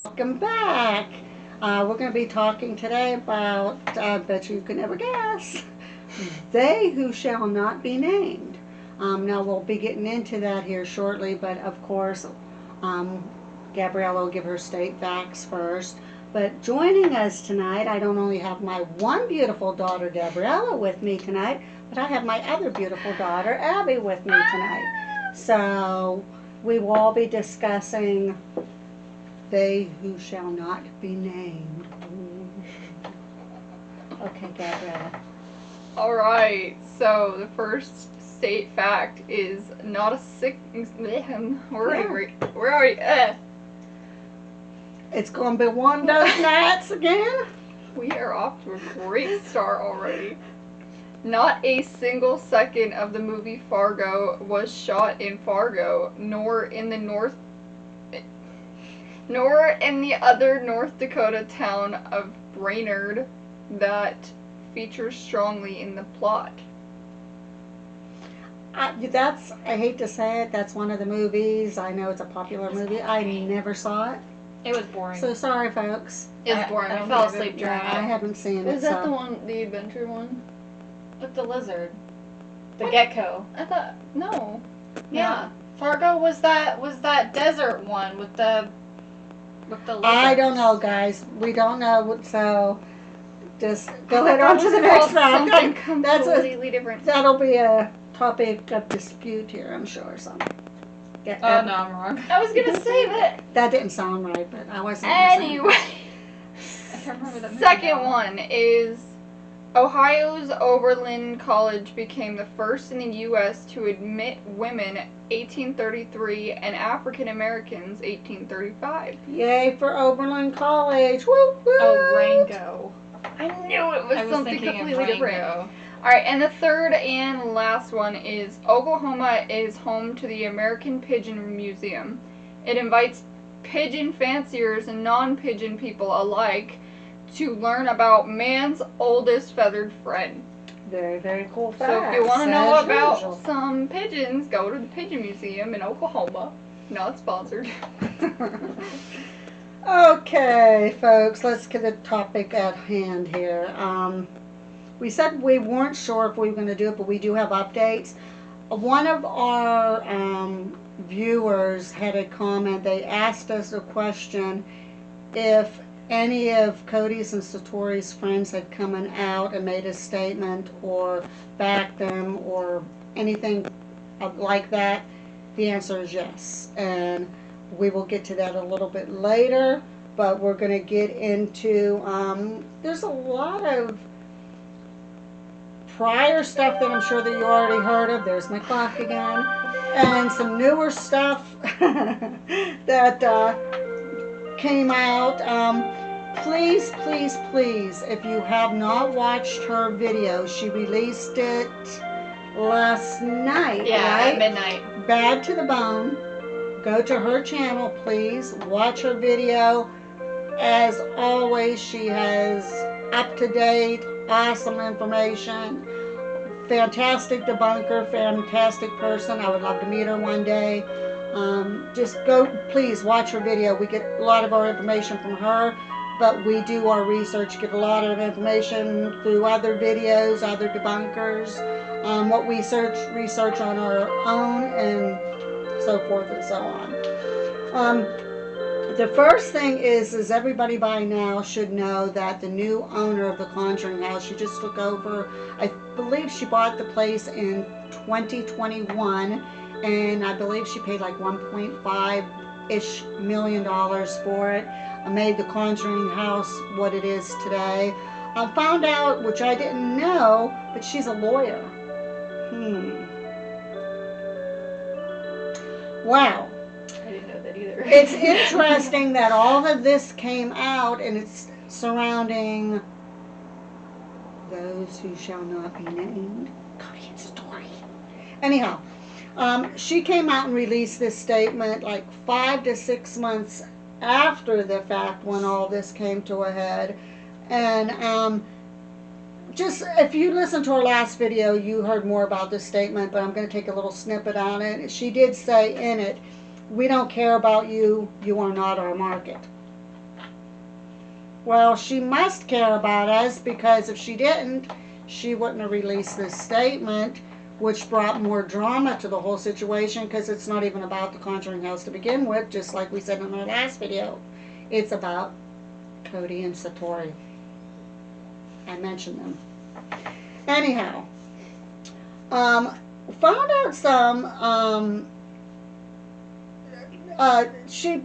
Welcome back. We're going to be talking today about, I bet you can never guess, they who shall not be named. Now we'll be getting into that here shortly, but of course, Gabriella will give her state facts first. But joining us tonight, I don't only have my one beautiful daughter, Gabriella, with me tonight, but I have my other beautiful daughter, Abby, with me tonight. So we will all be discussing they who shall not be named. Okay, Gabriella. Alright, so the first state fact is not a sick. We're already. It's going to be one of those nights again. We are off to a great start already. Not a single second of the movie Fargo was shot in Fargo, nor in the other North Dakota town of Brainerd that features strongly in the plot. I hate to say it, that's one of the movies. I know it's a popular movie. I never saw it. It was boring. So sorry, folks. It was boring. I fell asleep during I it. haven't seen it. Was that the one, the adventure one? With the lizard. The What? gecko. I thought, no. Yeah. Fargo was that desert one with the lizard. I don't know, guys. We don't know, so just go ahead on to the next round. Something That's completely different. that'll be a topic of dispute here, I'm sure. So. Yeah, Oh no, I'm wrong. I was gonna say that. That didn't sound right, but I wasn't. gonna say Anyway, I can't remember that movie second now. one is Ohio's Oberlin College became the first in the U.S. to admit women 1833 and African Americans 1835. Yay for Oberlin College! Woo woo! Oh, Rango. I knew it was I was something thinking of completely different. Rango. Alright, and the third and last one is Oklahoma is home to the American Pigeon Museum. It invites pigeon fanciers and non-pigeon people alike to learn about man's oldest feathered friend. Very, very cool fact. So if you want to know As about usual. some pigeons, go to the Pigeon Museum in Oklahoma. Not sponsored. Okay, folks, let's get the topic at hand here. We said we weren't sure if we were going to do it, but we do have updates. One of our viewers had a comment. They asked us a question if any of Cody's and Satori's friends had come out and made a statement or backed them or anything like that. The answer is yes. And we will get to that a little bit later, but we're going to get into, there's a lot of prior stuff that I'm sure that you already heard of. There's my clock again. And some newer stuff that came out. Please, please, please, if you have not watched her video, she released it last night, Yeah, right? at midnight. Bad to the Bone. Go to her channel, please. Watch her video. As always, she has up-to-date, awesome information. Fantastic debunker, fantastic person. I would love to meet her one day. Just go, please watch her video. We get a lot of our information from her, but we do our research, get a lot of information through other videos, other debunkers, what we research on our own, and so forth and so on. The first thing is everybody by now should know that the new owner of the Conjuring house, she just took over. I believe she bought the place in 2021, and I believe she paid like $1.5-ish million for it. I made the Conjuring house what it is today. I found out, which I didn't know, but she's a lawyer. Wow. I didn't know that either. It's interesting that all of this came out and it's surrounding those who shall not be named. Cody and Satori. Anyhow, she came out and released this statement like 5 to 6 months after the fact when all this came to a head. And just if you listened to our last video, you heard more about this statement, but I'm going to take a little snippet on it. She did say in it, "We don't care about you. You are not our market." Well, she must care about us, because if she didn't, she wouldn't have released this statement, which brought more drama to the whole situation, because it's not even about the Conjuring House to begin with, just like we said in our last video. It's about Cody and Satori. I mentioned them. Anyhow, found out some, she,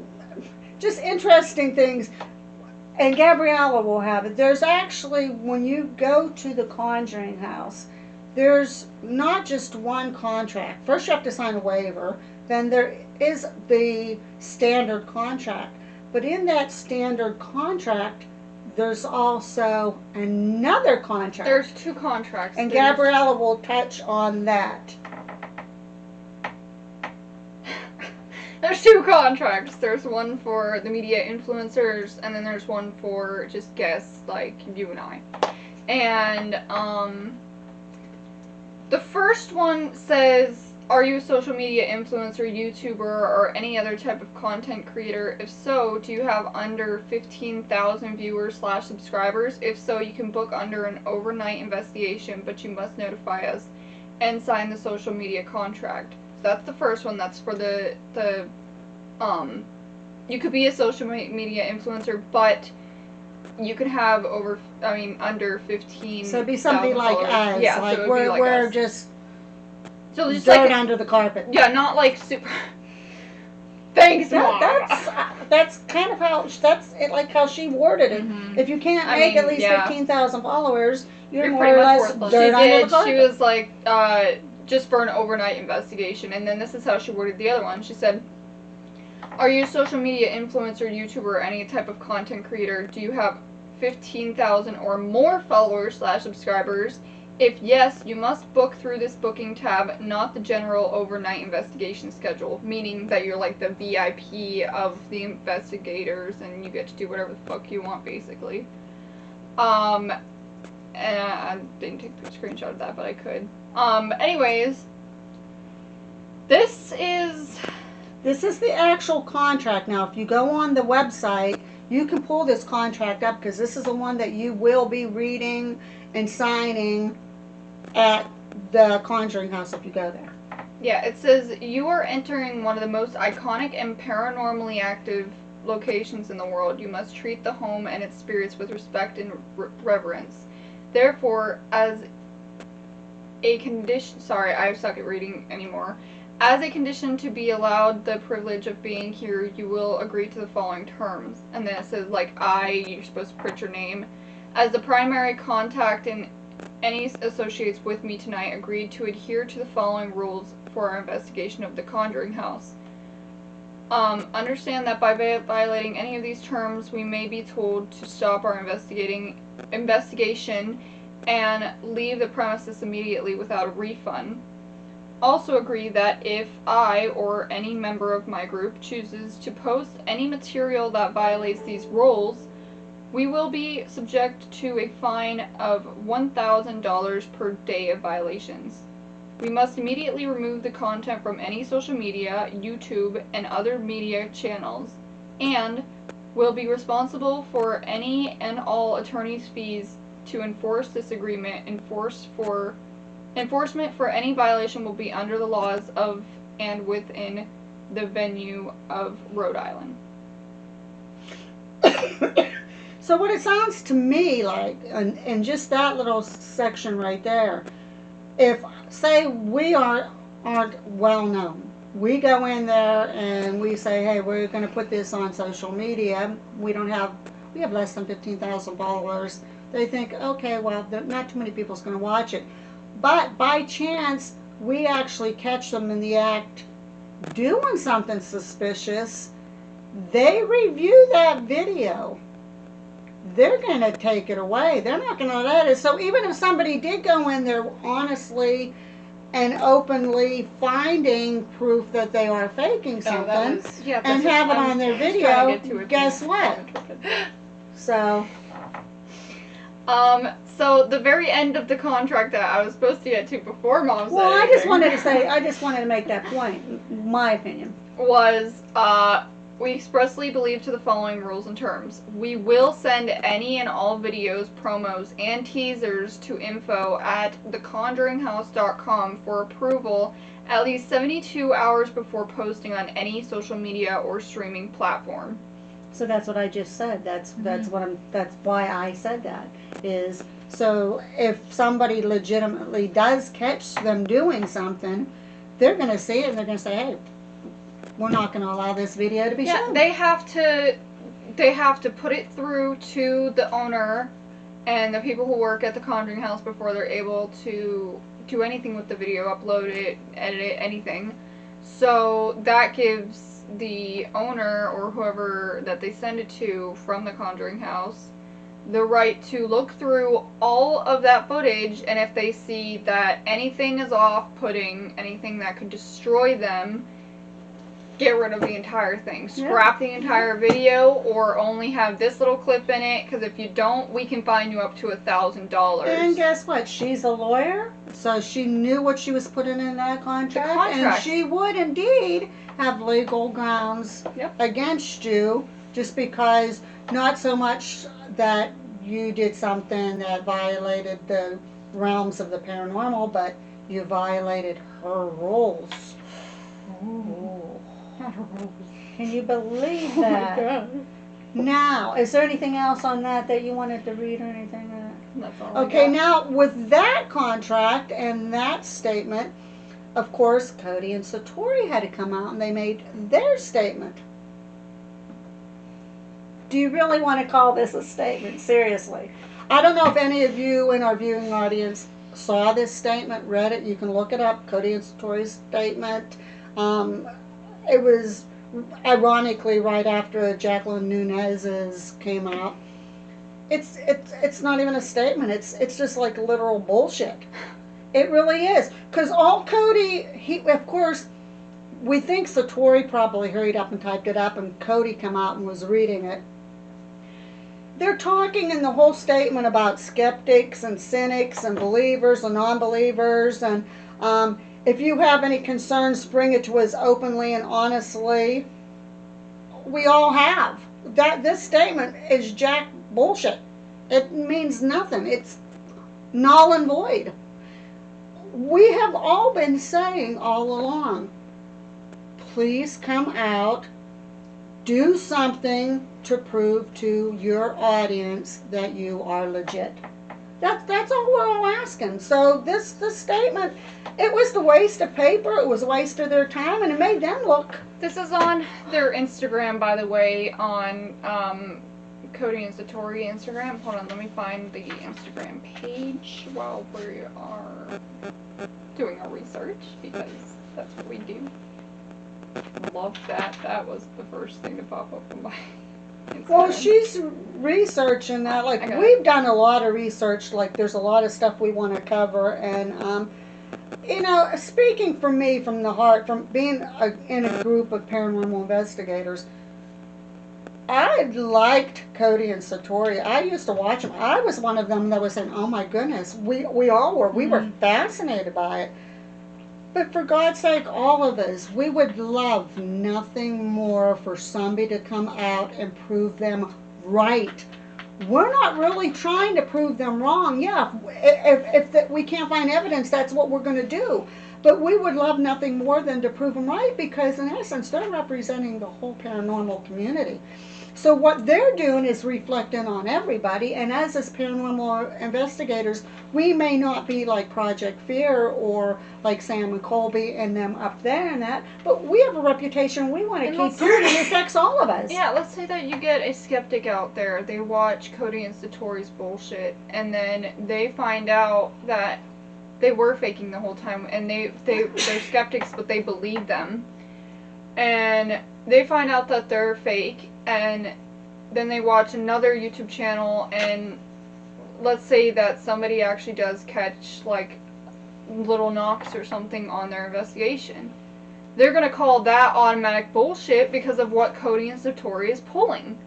just interesting things, and Gabriella will have it. There's actually, when you go to the Conjuring House, there's not just one contract. First you have to sign a waiver, then there is the standard contract. But in that standard contract, there's also another contract. There's 2 contracts. And Gabriella will touch on that. There's 2 contracts. There's one for the media influencers, and then there's one for just guests like you and I. And the first one says, are you a social media influencer, YouTuber, or any other type of content creator? If so, do you have under 15,000 viewers / subscribers? If so, you can book under an overnight investigation, but you must notify us and sign the social media contract. So that's the first one. That's for the you could be a social media influencer, but you could have under 15. So it'd be something like us. Yeah, like so we're us. just just dirt like under the carpet. Yeah, not like super. Thanks, Mom. That's kind of how like how she worded it. Mm-hmm. If you can't make at least 15,000 followers, you're more pretty or much less worthless. dirt under the She carpet. was like, just for an overnight investigation, and then this is how she worded the other one. She said, are you a social media influencer, YouTuber, or any type of content creator? Do you have 15,000 or more followers / subscribers? If yes, you must book through this booking tab, not the general overnight investigation schedule, meaning that you're like the VIP of the investigators and you get to do whatever the fuck you want, basically. And I didn't take a screenshot of that, but I could. Anyways, this is the actual contract. Now, if you go on the website, you can pull this contract up, because this is the one that you will be reading and signing at the Conjuring House if you go there. Yeah, it says, you are entering one of the most iconic and paranormally active locations in the world. You must treat the home and its spirits with respect and reverence. Therefore, as a condition... Sorry, I suck at reading anymore. As a condition to be allowed the privilege of being here, you will agree to the following terms. And then it says, like, you're supposed to print your name. As the primary contact and any associates with me tonight agreed to adhere to the following rules for our investigation of the Conjuring House. Understand that by violating any of these terms, we may be told to stop our investigation and leave the premises immediately without a refund. Also agree that if I or any member of my group chooses to post any material that violates these rules, we will be subject to a fine of $1,000 per day of violations. We must immediately remove the content from any social media, YouTube, and other media channels, and will be responsible for any and all attorney's fees to enforce this agreement. Enforcement for any violation will be under the laws of and within the venue of Rhode Island. So what it sounds to me like, and just that little section right there, if, say, we aren't well known, we go in there and we say, hey, we're going to put this on social media, we have less than 15,000 followers, they think, okay, well, not too many people's going to watch it. But by chance, we actually catch them in the act doing something suspicious, they review that video. They're going to take it away. They're not going to let it. So even if somebody did go in there honestly and openly finding proof that they are faking something and have it on their video, guess what? So the very end of the contract that I was supposed to get to before Mom said I just wanted to make that point, my opinion. Was, We expressly believe to the following rules and terms. We will send any and all videos, promos, and teasers to info@theconjuringhouse.com for approval at least 72 hours before posting on any social media or streaming platform. So that's what I just said. That's why I said that. Is so if somebody legitimately does catch them doing something, they're going to see it and they're going to say, "Hey, we're not going to allow this video to be shown." They have to put it through to the owner and the people who work at the Conjuring House before they're able to do anything with the video, upload it, edit it, anything. So that gives the owner or whoever that they send it to from the Conjuring House the right to look through all of that footage, and if they see that anything is off-putting, anything that could destroy them, get rid of the entire thing. Scrap the entire video, or only have this little clip in it, because if you don't, we can fine you up to $1,000. And guess what? She's a lawyer, so she knew what she was putting in that contract. And she would indeed have legal grounds against you, just because not so much that you did something that violated the realms of the paranormal, but you violated her rules. Ooh. Can you believe that? Oh my God. Now, is there anything else on that you wanted to read or anything? That's all Okay, now with that contract and that statement, of course, Cody and Satori had to come out and they made their statement. Do you really want to call this a statement? Seriously. I don't know if any of you in our viewing audience saw this statement, read it. You can look it up, Cody and Satori's statement. It was ironically right after Jacqueline Nunez's came out. It's not even a statement. It's just like literal bullshit. It really is. Because all Cody, of course, we think Satori probably hurried up and typed it up, and Cody come out and was reading it. They're talking in the whole statement about skeptics and cynics and believers and non-believers, and if you have any concerns, bring it to us openly and honestly. We all have. This statement is jack bullshit. It means nothing. It's null and void. We have all been saying all along, please come out, do something to prove to your audience that you are legit. That's all we're all asking. So this statement, it was the waste of paper, it was a waste of their time, and it made them look. This is on their Instagram, by the way, on Cody and Satori Instagram. Hold on, let me find the Instagram page while we are doing our research, because that's what we do. Love that. That was the first thing to pop up on my Instagram. Well, she's researching that. Like, we've done a lot of research. Like, there's a lot of stuff we want to cover. And, you know, speaking for me from the heart, from being in a group of paranormal investigators, I liked Cody and Satori. I used to watch them. I was one of them that was saying, oh my goodness, we all were. We were fascinated by it. But for God's sake, all of us, we would love nothing more for somebody to come out and prove them right. We're not really trying to prove them wrong. Yeah, if we can't find evidence, that's what we're going to do. But we would love nothing more than to prove them right, because in essence, they're representing the whole paranormal community. So what they're doing is reflecting on everybody, and as paranormal investigators, we may not be like Project Fear or like Sam and Colby and them up there and that, but we have a reputation we want to keep doing, and it affects all of us. Yeah, let's say that you get a skeptic out there, they watch Cody and Satori's bullshit, and then they find out that they were faking the whole time, and they're skeptics, but they believe them. And they find out that they're fake, and then they watch another YouTube channel, and let's say that somebody actually does catch, like, little knocks or something on their investigation. They're going to call that automatic bullshit because of what Cody and Satori is pulling.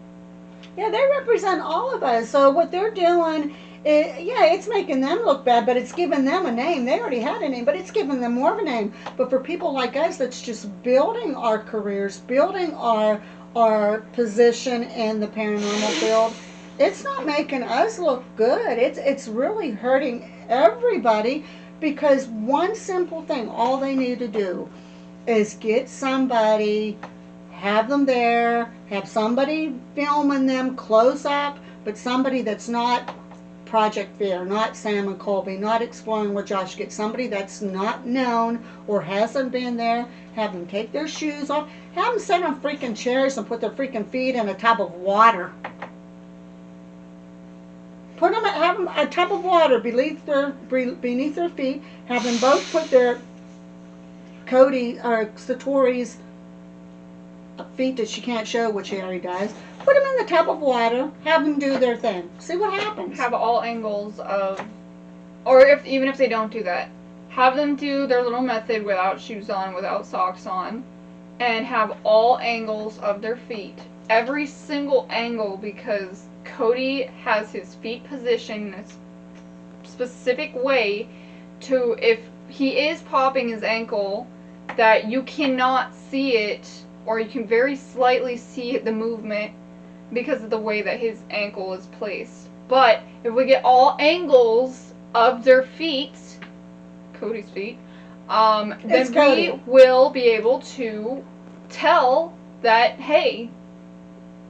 Yeah, they represent all of us. So what they're doing It's making them look bad, but it's giving them a name. They already had a name, but it's giving them more of a name. But for people like us that's just building our careers, building our position in the paranormal field, it's not making us look good. It's really hurting everybody because one simple thing, all they need to do is get somebody, have them there, have somebody filming them close up, but somebody that's not Project Fear, not Sam and Colby, not Exploring with Josh. Get somebody that's not known or hasn't been there. Have them take their shoes off. Have them sit on freaking chairs and put their freaking feet in a tub of water. Have them a tub of water beneath their feet. Have them both put their Cody or Satori's feet that she can't show, which he already does. Put them in the tub of water. Have them do their thing. See what happens. Have all angles of, or even if they don't do that, have them do their little method without shoes on, without socks on, and have all angles of their feet. Every single angle, because Cody has his feet positioned in a specific way to, if he is popping his ankle, that you cannot see it, or you can very slightly see the movement because of the way that his ankle is placed. But if we get all angles of their feet, Cody's feet, then we will be able to tell that, hey,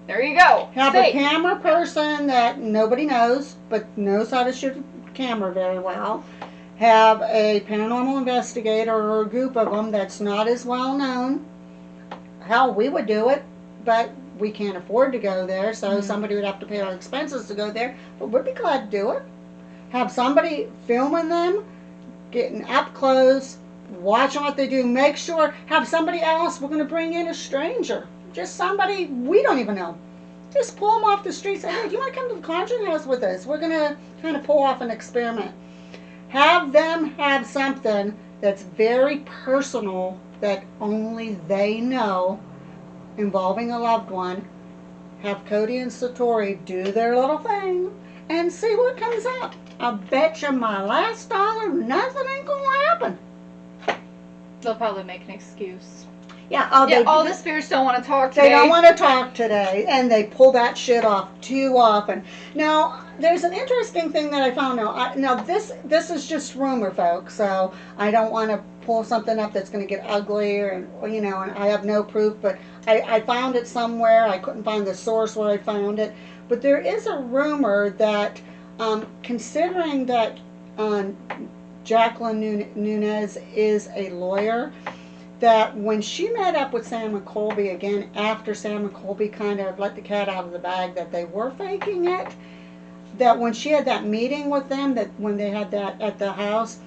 there you go. Have a camera person that nobody knows, but knows how to shoot a camera very well. Have a paranormal investigator or a group of them that's not as well known. Hell, we would do it, but we can't afford to go there, so somebody would have to pay our expenses to go there, but we'd be glad to do it. Have somebody filming them, getting up close, watching what they do, make sure, have somebody else, we're going to bring in a stranger, just somebody we don't even know. Just pull them off the street, say, hey, do you want to come to the Conjuring house with us? We're going to kind of pull off an experiment. Have them have something that's very personal that only they know, involving a loved one. Have Cody and Satori do their little thing and see what comes up. I bet you my last dollar nothing ain't gonna happen. They'll probably make an excuse. Yeah, all the spirits don't want to talk today. They don't want to talk today, and they pull that shit off too often. Now, there's an interesting thing that I found out. Now, this is just rumor, folks, so I don't want to pull something up that's going to get ugly, and I have no proof, but I found it somewhere. I couldn't find the source where I found it, but there is a rumor that, considering that Jacqueline Nunez is a lawyer, that when she met up with Sam and Colby again, after Sam and Colby kind of let the cat out of the bag that they were faking it, that when she had that meeting with them, that when they had that at the house,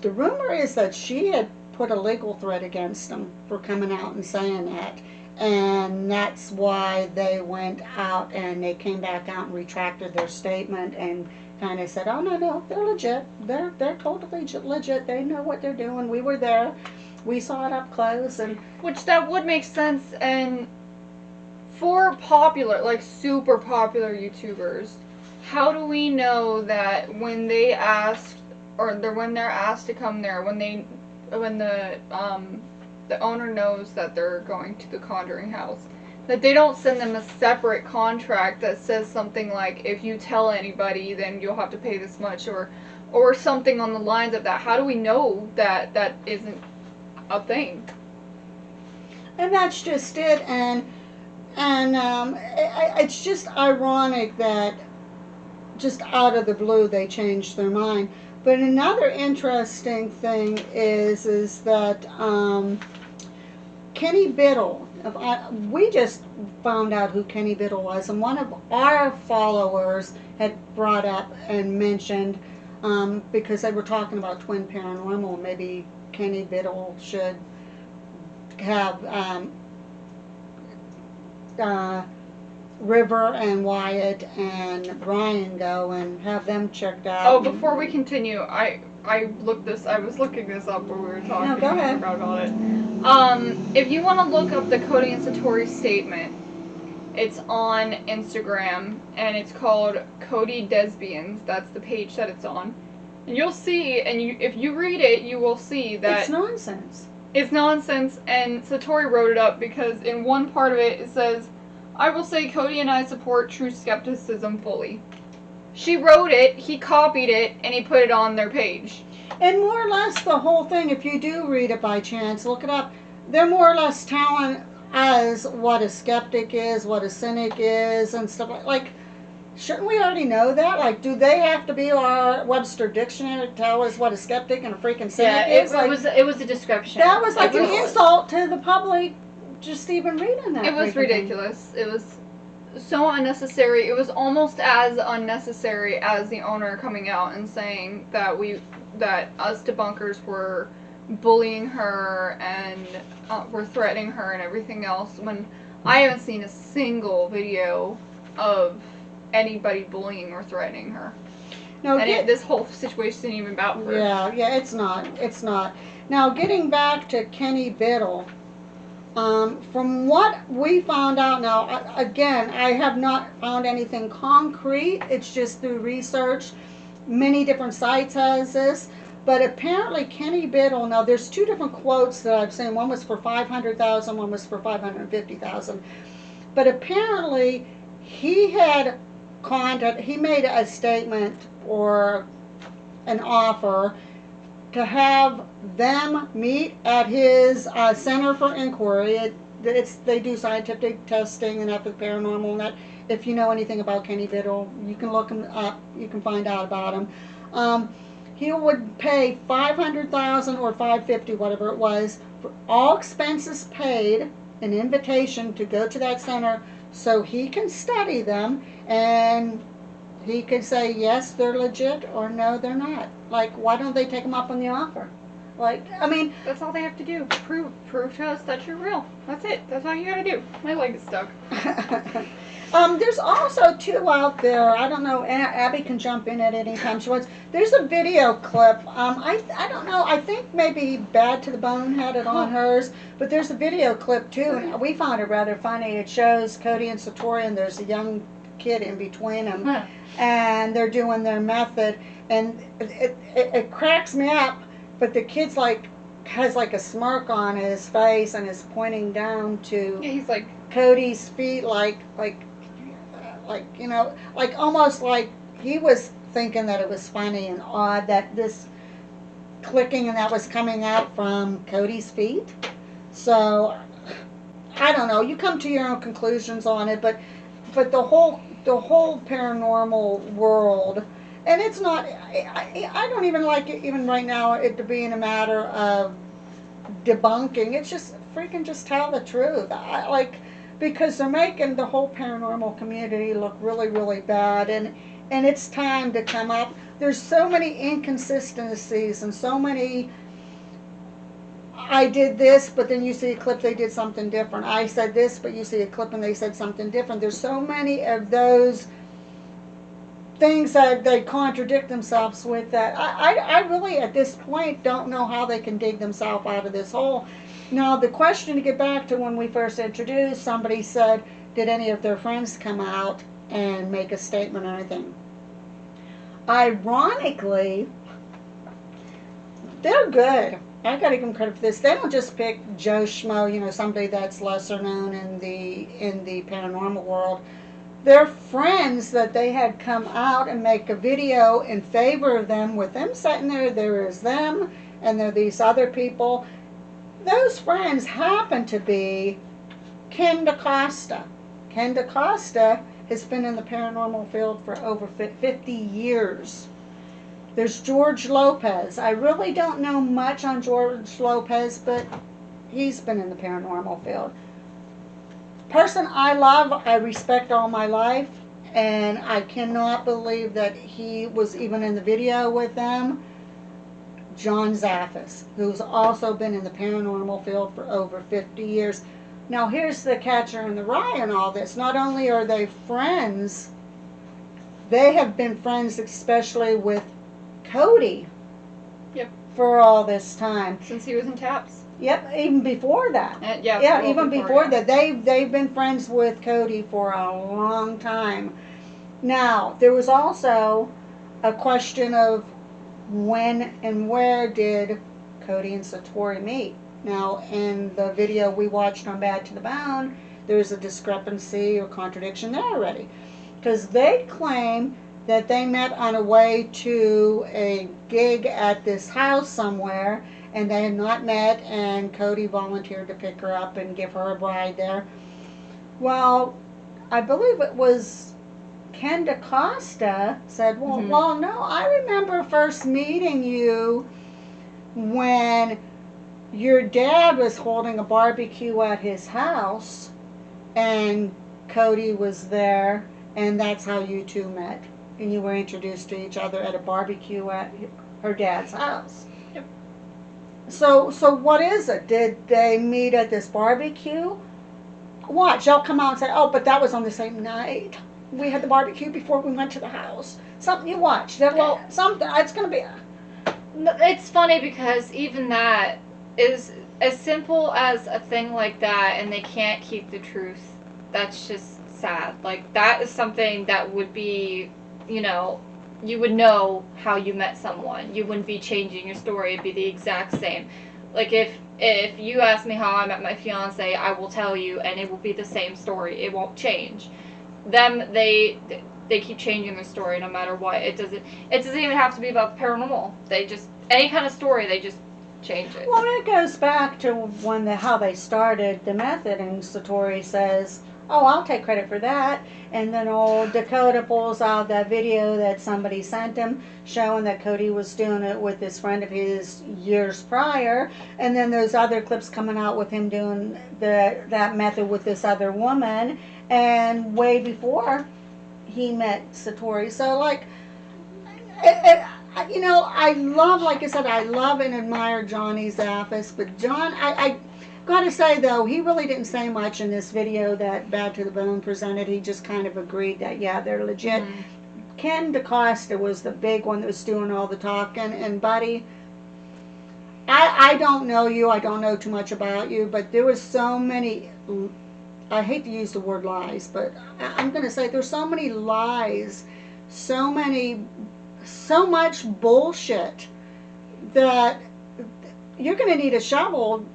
the rumor is that she had put a legal threat against them for coming out and saying that. And that's why they went out and they came back out and retracted their statement and kind of said, oh, no, they're legit. They're totally legit. They know what they're doing. We were there. We saw it up close. And which that would make sense. And for popular, like super popular YouTubers, how do we know that when they asked, or when they're asked to come there, when the owner knows that they're going to the Conjuring house, that they don't send them a separate contract that says something like, if you tell anybody, then you'll have to pay this much, or something on the lines of that? How do we know that that isn't a thing? And that's just it. And it's just ironic that just out of the blue they changed their mind. But another interesting thing is that Kenny Biddle, we just found out who Kenny Biddle was, and one of our followers had brought up and mentioned, because they were talking about Twin Paranormal, maybe Kenny Biddle should have River and Wyatt and Brian go and have them checked out. Oh, before we continue, I was looking this up when we were talking. No, go ahead. I forgot about it. If you want to look up the Cody and Satori statement, It's on Instagram, and it's called Cody Desbians. That's the page that it's on. And you'll see, and if you read it, you will see that It's nonsense. it's nonsense, and Satori wrote it up because in one part of it, it says, "I will say Cody and I support true skepticism fully." She wrote it, he copied it, and he put it on their page. And more or less the whole thing, if you do read it by chance, look it up, they're more or less telling us what a skeptic is, what a cynic is, and stuff like, shouldn't we already know that? Like, do they have to be our Webster Dictionary to tell us what a skeptic and a freaking cynic is? It was a description. That was like It an insult to the public just even reading that. It was freaking thing. ridiculous. It was so unnecessary. It was almost as unnecessary as the owner coming out and saying that us debunkers were bullying her and were threatening her and everything else, when I haven't seen a single video of anybody bullying or threatening her. No, And this whole situation isn't even about her. Yeah, it's not. Now, getting back to Kenny Biddle, from what we found out now, again, I have not found anything concrete. It's just through research. Many different sites has this. But apparently Kenny Biddle, now there's two different quotes that I've seen. One was for $500,000, one was for $550,000. But apparently he had he made a statement or an offer to have them meet at his Center for Inquiry. They do scientific testing and after the paranormal and that. If you know anything about Kenny Biddle, you can look him up. You can find out about him. He would pay $500,000 or $550,000, whatever it was, for all expenses paid, an invitation to go to that center so he can study them and he could say yes, they're legit, or no, they're not. Like, why don't they take him up on the offer? Like, I mean, That's all they have to do. Prove to us that you're real. That's it. That's all you gotta do. My leg is stuck. there's also two out there. I don't know. Abby can jump in at any time she wants. There's a video clip. I don't know. I think maybe Bad to the Bone had it on hers, but there's a video clip too, and we found it rather funny. It shows Cody and Satori, and there's a young kid in between them, and they're doing their method, and it cracks me up. But the kid's has a smirk on his face and is pointing down to Yeah, he's like, Cody's feet, almost like he was thinking that it was funny and odd that this clicking and that was coming out from Cody's feet. So I don't know. You come to your own conclusions on it, but the whole paranormal world, and it's not. I don't even like it even right now. It to be in a matter of debunking. It's just freaking just tell the truth. Because they're making the whole paranormal community look really, really bad, and it's time to come up. There's so many inconsistencies and so many, I did this, but then you see a clip, they did something different. I said this, but you see a clip and they said something different. There's so many of those things that they contradict themselves with that I really, at this point, don't know how they can dig themselves out of this hole. Now, the question, to get back to when we first introduced, somebody said, did any of their friends come out and make a statement or anything? Ironically, they're good. I got to give them credit for this. They don't just pick Joe Schmo, somebody that's lesser known in the paranormal world. Their friends that they had come out and make a video in favor of them, with them sitting there is them, and there are these other people. Those friends happen to be Ken DaCosta. Ken DaCosta has been in the paranormal field for over 50 years. There's George Lopez. I really don't know much on George Lopez, but he's been in the paranormal field. Person I love, I respect all my life, and I cannot believe that he was even in the video with them. John Zaffis, who's also been in the paranormal field for over 50 years. Now, here's the catcher in the rye in all this. Not only are they friends, they have been friends especially with Cody. Yep. For all this time. Since he was in TAPS. Yep, even before that. Yeah, Yeah, well even before yeah. that. They've been friends with Cody for a long time. Now, there was also a question of when and where did Cody and Satori meet. Now, in the video we watched on Bad to the Bone, there's a discrepancy or contradiction there already. Because they claim that they met on a way to a gig at this house somewhere, and they had not met, and Cody volunteered to pick her up and give her a ride there. Well, I believe it was Ken DaCosta said, well, no, I remember first meeting you when your dad was holding a barbecue at his house, and Cody was there, and that's how you two met. And you were introduced to each other at a barbecue at her dad's house. Yep. So what is it? Did they meet at this barbecue? Watch, they'll come out and say, oh, but that was on the same night. We had the barbecue before we went to the house. Something you watch. Well, something. It's going to be. It's funny because even that is as simple as a thing like that, and they can't keep the truth. That's just sad. Like, that is something that would be, you would know how you met someone. You wouldn't be changing your story. It'd be the exact same. Like, if you ask me how I met my fiance, I will tell you, and it will be the same story. It won't change. They keep changing their story no matter what. It doesn't even have to be about the paranormal. They just, any kind of story, they just change it. Well, it goes back to how they started the method, and Satori says, oh, I'll take credit for that. And then old Dakota pulls out that video that somebody sent him showing that Cody was doing it with this friend of his years prior. And then there's other clips coming out with him doing that method with this other woman, and way before he met Satori. So, like, I love, like I said, I love and admire Johnny Zaffis, but John, I gotta say though, he really didn't say much in this video that Bad to the Bone presented. He just kind of agreed that, yeah, they're legit. Ken DaCosta was the big one that was doing all the talking, and buddy, I don't know you, I don't know too much about you, but there was so many, I hate to use the word lies, but I'm gonna say there's so many lies, so much bullshit that you're gonna need a shovel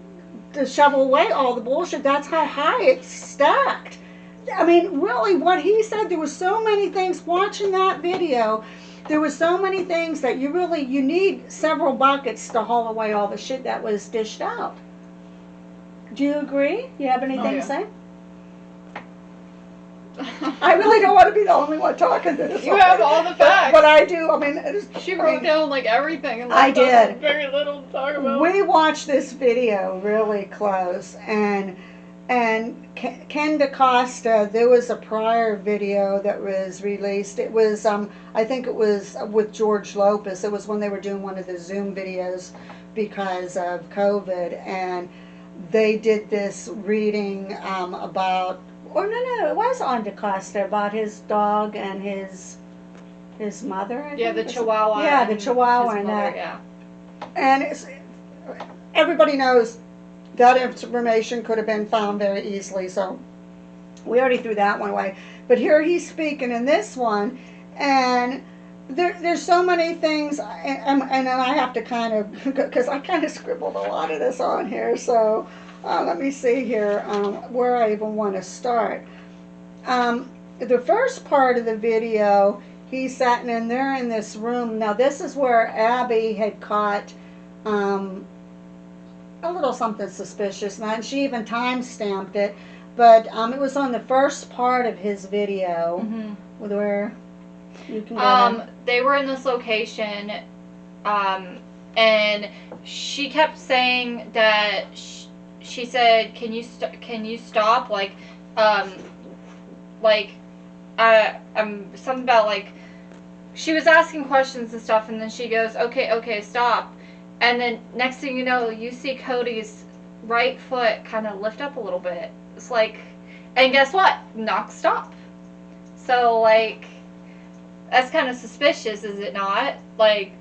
to shovel away all the bullshit. That's how high it's stacked. I mean, really, what he said, there were so many things watching that video. There were so many things that you need several buckets to haul away all the shit that was dished out. Do you agree? You have anything to say? I really don't want to be the only one talking to this. You have all the facts. But I do. I mean, she wrote down like everything. And I did. Very little to talk about. We watched this video really close, and Ken DaCosta, there was a prior video that was released. It was, I think it was with George Lopez. It was when they were doing one of the Zoom videos because of COVID, and they did this reading about. Or no, it was on DaCosta about his dog and his mother. I think. The Chihuahua. Yeah, the Chihuahua and mother, that. yeah. And everybody knows that information could have been found very easily, so we already threw that one away. But here he's speaking in this one, and there's so many things, and then I have to kind of, because I kind of scribbled a lot of this on here, so let me see here where I even want to start. The first part of the video, he's sitting in there in this room. Now this is where Abby had caught a little something suspicious, and she even time-stamped it, but it was on the first part of his video where you can go they were in this location, and she kept saying that she said, can you stop, something about, like, she was asking questions and stuff, and then she goes, okay, stop. And then next thing you know, you see Cody's right foot kind of lift up a little bit. It's like, and guess what? Knock stop. So, like, that's kind of suspicious, is it not? Like,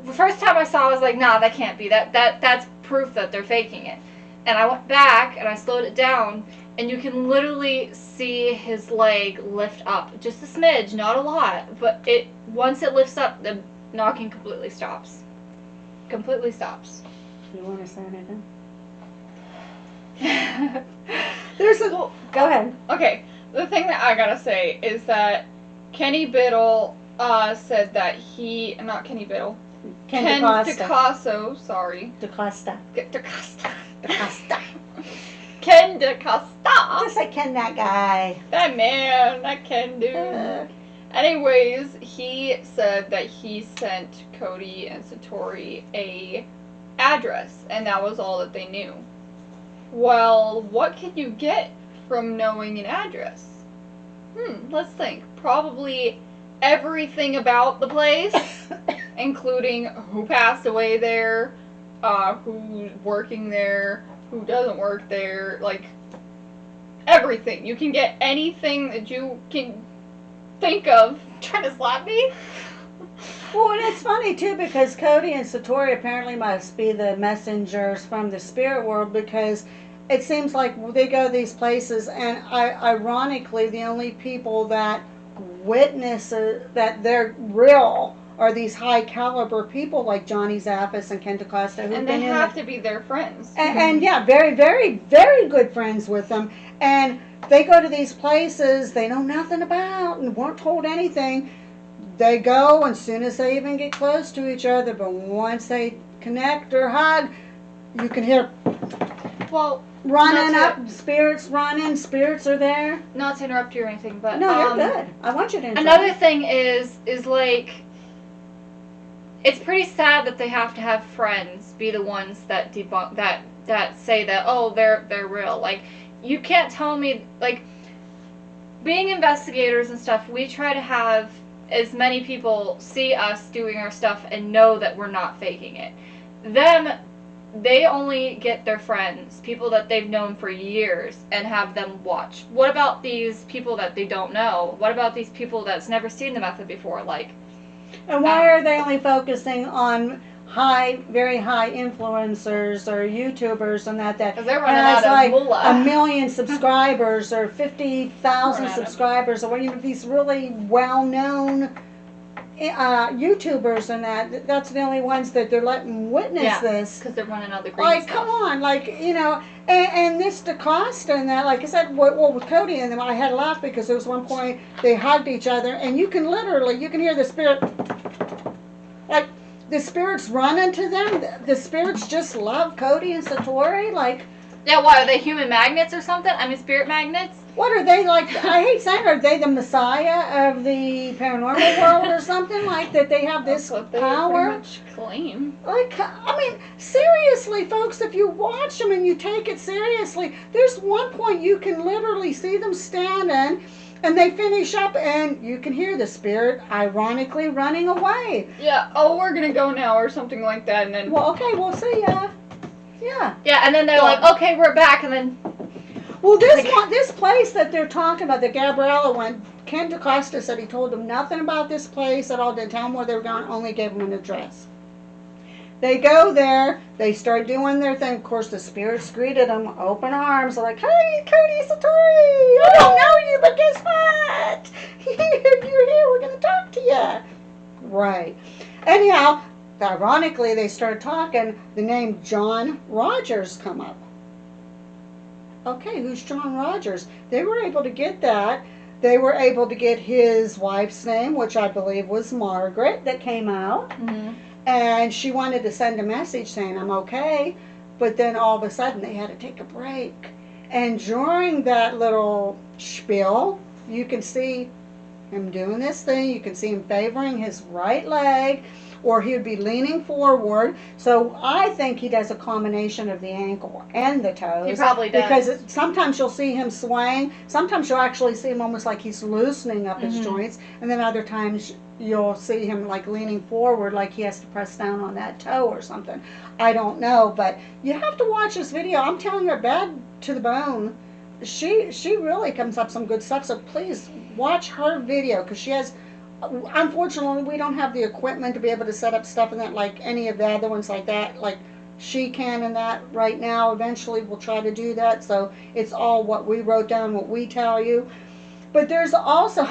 the first time I saw it, I was like, nah, that can't be. That's proof that they're faking it. And I went back and I slowed it down, and you can literally see his leg lift up. Just a smidge, not a lot. But once it lifts up, the knocking completely stops. Completely stops. You want to say anything? Go ahead. Okay, the thing that I gotta say is that Kenny Biddle said that not Kenny Biddle. Ken DeCasso, sorry. DaCosta. DaCosta. DaCosta. Ken DaCosta. Just like Ken, that guy. That man, that Ken dude. Anyways, he said that he sent Cody and Satori a address, and that was all that they knew. Well, what can you get from knowing an address? Let's think. Probably everything about the place, including who passed away there, who's working there, who doesn't work there, like, everything. You can get anything that you can think of. Trying to slap me? Well, and it's funny, too, because Cody and Satori apparently must be the messengers from the spirit world, because it seems like they go to these places, and ironically, the only people that witness that they're real are these high-caliber people like Johnny Zaffis and Ken DaCosta. And they have to be their friends. And yeah, very, very, very good friends with them. And they go to these places they know nothing about and weren't told anything. They go, and as soon as they even get close to each other, but once they connect or hug, you can hear running up, spirits running, spirits are there. Not to interrupt you or anything, but no, you're good. I want you to interrupt. Another thing is like, it's pretty sad that they have to have friends be the ones that debunk that say that, oh, they're real. Like, you can't tell me, like, being investigators and stuff, we try to have as many people see us doing our stuff and know that we're not faking it. They only get their friends, people that they've known for years, and have them watch. What about these people that they don't know? What about these people that's never seen the method before? Like, and why are they only focusing on very high influencers or YouTubers and that? Because they're running out of like moolah. 1 million subscribers or 50,000 subscribers, or these really well-known YouTubers and that's the only ones that they're letting witness this. Because they're running out of the green like, stuff. come on, like, and this DaCosta and that, like I said, well, with Cody and them, I had to laugh because there was one point they hugged each other, and you can hear the spirit, like, the spirits running to them. The spirits just love Cody and Satori, like. Yeah, what, are they human magnets or something? I mean, spirit magnets? What are they, like? I hate saying, are they the messiah of the paranormal world or something, like that they have this That's what they power? pretty much claim. Like, I mean, seriously, folks, if you watch them and you take it seriously, there's one point you can literally see them standing, and they finish up, and you can hear the spirit ironically running away. Yeah, oh, we're gonna go now, or something like that, and then... Well, okay, we'll see ya. Yeah. Yeah, and then they're like, okay, we're back, and then... Well, this place that they're talking about, that Gabriella went, Ken DaCosta said he told them nothing about this place at all, didn't tell them where they were going, only gave them an address. They go there, they start doing their thing. Of course, the spirits greeted them, open arms, like, hey, Cody, Satori, I don't know you, but guess what? If you're here, we're going to talk to you. Right. Anyhow, ironically, they started talking, the name John Rogers come up. Okay, who's John Rogers? They were able to get that. They were able to get his wife's name, which I believe was Margaret, that came out. Mm-hmm. And she wanted to send a message saying, I'm okay. But then all of a sudden they had to take a break. And during that little spiel, you can see him doing this thing. You can see him favoring his right leg, or he would be leaning forward. So I think he does a combination of the ankle and the toes. He probably does. Because sometimes you'll see him swaying. Sometimes you'll actually see him almost like he's loosening up his joints. And then other times you'll see him like leaning forward, like he has to press down on that toe or something. I don't know, but you have to watch this video. I'm telling you, bad to the bone. She really comes up some good stuff. So please watch her video, because she has Unfortunately, we don't have the equipment to be able to set up stuff in that like any of the other ones like that. Like she can and that right now. Eventually, we'll try to do that. So it's all what we wrote down, what we tell you. But there's also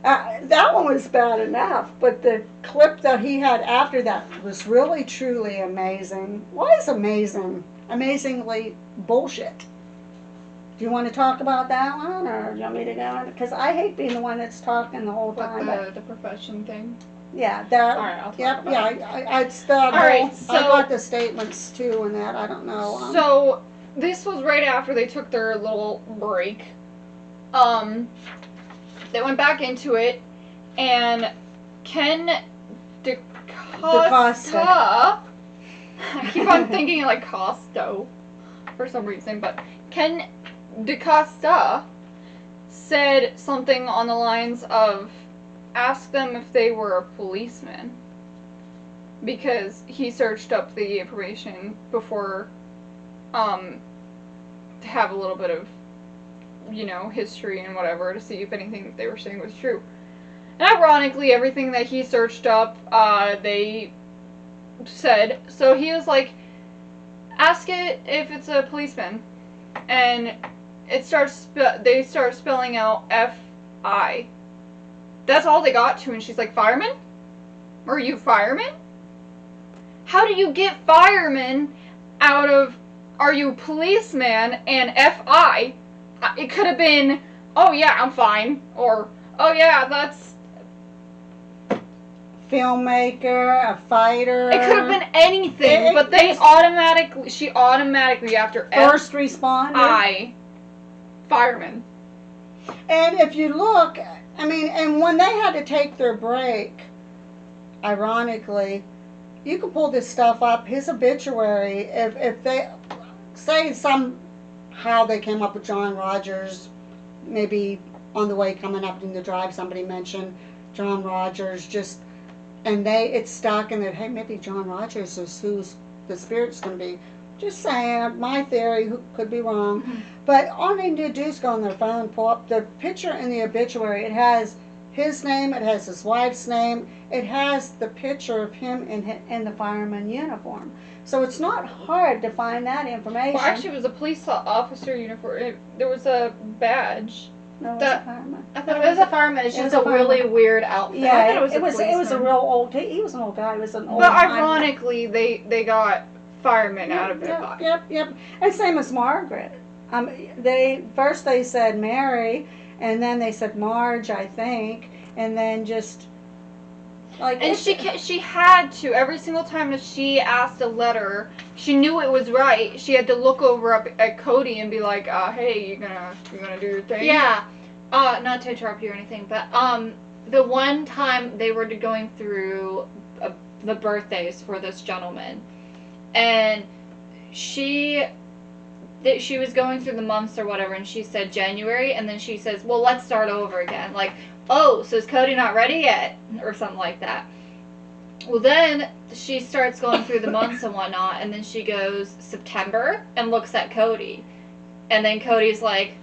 that one was bad enough, but the clip that he had after that was really truly amazing. What is amazing? Amazingly bullshit. Do you want to talk about that one, or do you want me to go? Because I hate being the one that's talking the whole time. What, the profession thing? Yeah, that. All right, I'll talk Yep, about yeah, it. it's that. All right, so I got the statements too, and that I don't know. So this was right after they took their little break. They went back into it, and Ken DaCosta. I keep on thinking like Costo for some reason, but Ken DaCosta said something on the lines of, ask them if they were a policeman, because he searched up the information before to have a little bit of, history and whatever, to see if anything that they were saying was true. And ironically, everything that he searched up, they said. So he was like, ask it if it's a policeman. And they start spelling out F-I. That's all they got to, and she's like, fireman? Are you fireman? How do you get fireman out of, are you policeman, and F-I? It could have been, oh yeah, I'm fine, or, oh yeah, that's... Filmmaker, a fighter. It could have been anything, but she automatically, after first responder. F-I, fireman. And if you look, I mean, and when they had to take their break, ironically, you can pull this stuff up, his obituary, if they say somehow they came up with John Rogers, maybe on the way coming up in the drive somebody mentioned John Rogers, and it's stuck in their, hey, maybe John Rogers is who's the spirit's going to be. Just saying, my theory, could be wrong. Mm-hmm. But all they need to do is go on their phone, pull up the picture in the obituary. It has his name, it has his wife's name, it has the picture of him in the fireman uniform. So it's not hard to find that information. Well, actually, it was a police officer uniform. There was a badge. No, it was a fireman. I thought it was a fireman. It's just a really weird outfit. Yeah, I thought it was a real old. He was an old guy. He was an old. But ironically, they got firemen out of it. Yep. And same as Margaret. They said Mary, and then they said Marge, I think, and then just like. And she had to, every single time that she asked a letter, she knew it was right. She had to look over up at Cody and be like, "Hey, you gonna do your thing?" Yeah. Not to interrupt you or anything, but the one time they were going through the birthdays for this gentleman, and she was going through the months or whatever, and she said January, and then she says, well, let's start over again. Like, oh, so is Cody not ready yet? Or something like that. Well, then she starts going through the months and whatnot, and then she goes September and looks at Cody. And then Cody's like,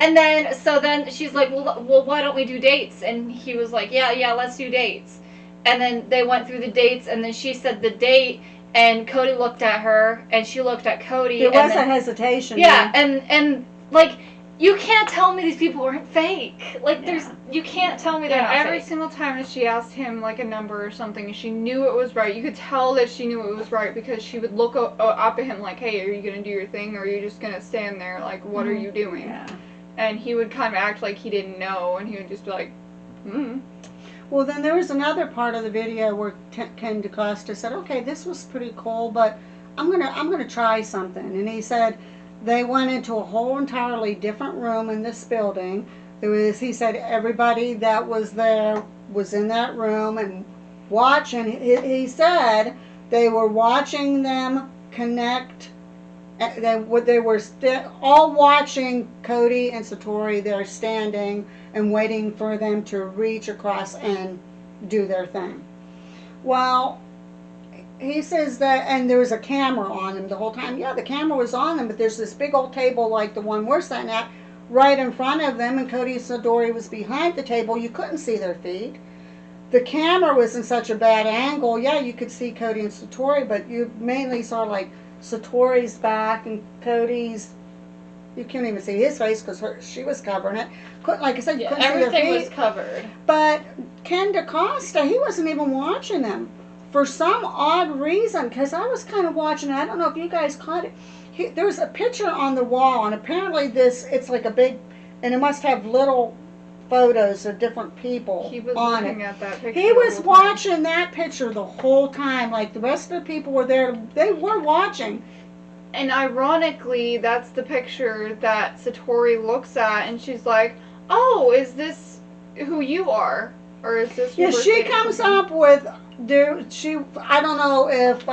and then, so then she's like, well, why don't we do dates? And he was like, yeah, let's do dates. And then they went through the dates, and then she said the date, and Cody looked at her, and she looked at Cody. There was a hesitation. Yeah, and like, you can't tell me these people aren't fake. Like, you can't tell me they're not every fake. single time that she asked him, like, a number or something, she knew it was right. You could tell that she knew it was right, because she would look up at him like, hey, are you going to do your thing, or are you just going to stand there? Like, what are you doing? Yeah. And he would kind of act like he didn't know, and he would just be like, Well, then there was another part of the video where Ken DaCosta said, okay, this was pretty cool, but I'm gonna try something. And he said they went into a whole entirely different room in this building. He said everybody that was there was in that room and watching. He said they were watching them connect. They were all watching Cody and Satori. They're standing and waiting for them to reach across and do their thing. Well, he says that, and there was a camera on them the whole time. Yeah, the camera was on them, but there's this big old table like the one we're sitting at right in front of them, and Cody and Satori was behind the table. You couldn't see their feet. The camera was in such a bad angle. Yeah, you could see Cody and Satori, but you mainly saw like Satori's back and Cody's. You couldn't even see his face because she was covering it. Couldn't, like I said, you couldn't see their everything feet. was covered. But Ken DaCosta, he wasn't even watching them for some odd reason. Because I was kind of watching it. I don't know if you guys caught it. There's a picture on the wall, and apparently it's like a big, and it must have little photos of different people He was on looking it. at that picture. He was the whole time. watching that picture the whole time. Like the rest of the people were there. They were watching. And ironically, that's the picture that Satori looks at, and she's like, "Oh, is this who you are, or is this?" Yeah, she comes up with I don't know if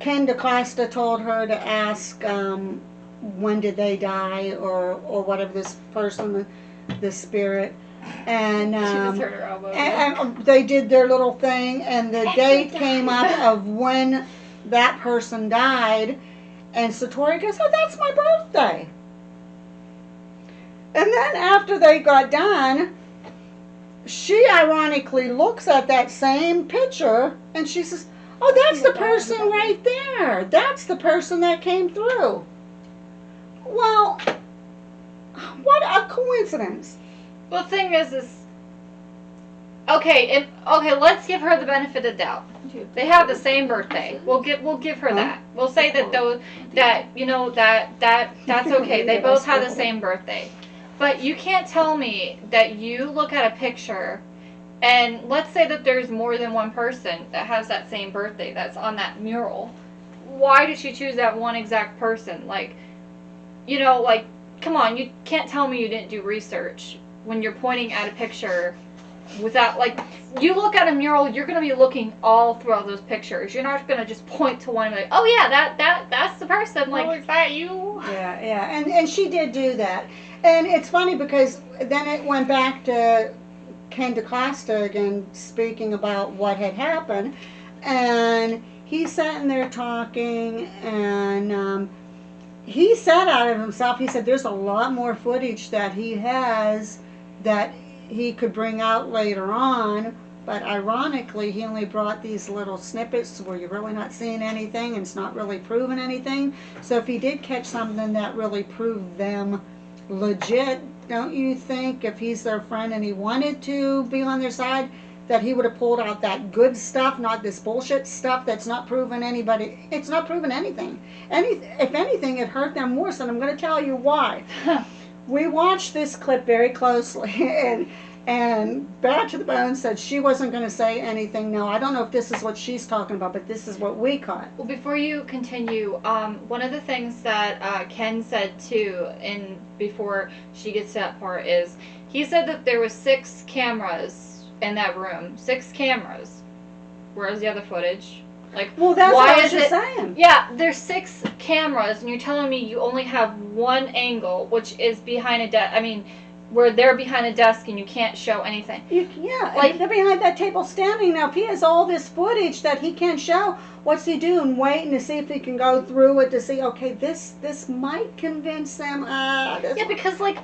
Ken DaCosta told her to ask when did they die or whatever, this person, the spirit, and She just hurt her elbow. and they did their little thing, and the date came up of when that person died, and Satori goes, "Oh, that's my birthday." And then after they got done, she ironically looks at that same picture and she says, "Oh, that's the person right there. That's the person that came through." Well, what a coincidence. Well, the thing is okay, let's give her the benefit of the doubt. They have the same birthday. We'll give her that. We'll say that that's okay. They both have the same birthday. But you can't tell me that you look at a picture, and let's say that there's more than one person that has that same birthday that's on that mural. Why did she choose that one exact person? Like, come on, you can't tell me you didn't do research when you're pointing at a picture without, you look at a mural, you're going to be looking all throughout those pictures. You're not going to just point to one and be like, "Oh yeah, that's the person." Like, is that you? Yeah, and she did do that. And it's funny because then it went back to Ken DaCosta again speaking about what had happened, and he's sitting there talking, and he said out of himself, he said there's a lot more footage that he has that he could bring out later on, but ironically he only brought these little snippets where you're really not seeing anything and it's not really proving anything. So if he did catch something that really proved them legit, don't you think if he's their friend and he wanted to be on their side, that he would have pulled out that good stuff, not this bullshit stuff that's not proving anybody, it's not proving anything. If anything, it hurt them worse, and I'm going to tell you why. We watched this clip very closely, and Bad to the Bone said she wasn't going to say anything. Now, I don't know if this is what she's talking about, but this is what we caught. well, before you continue, one of the things that Ken said too, before she gets to that part, is he said that there was 6 cameras in that room. 6 cameras. Where's the other footage? Well, that's why what I was is just it? saying. Yeah, there's 6 cameras, and you're telling me you only have one angle, which is behind a desk. I mean, where they're behind a desk and you can't show anything. Yeah, they're behind that table standing. Now, if he has all this footage that he can't show, what's he doing? Waiting to see if he can go through it to see, okay, this might convince them. Yeah, because like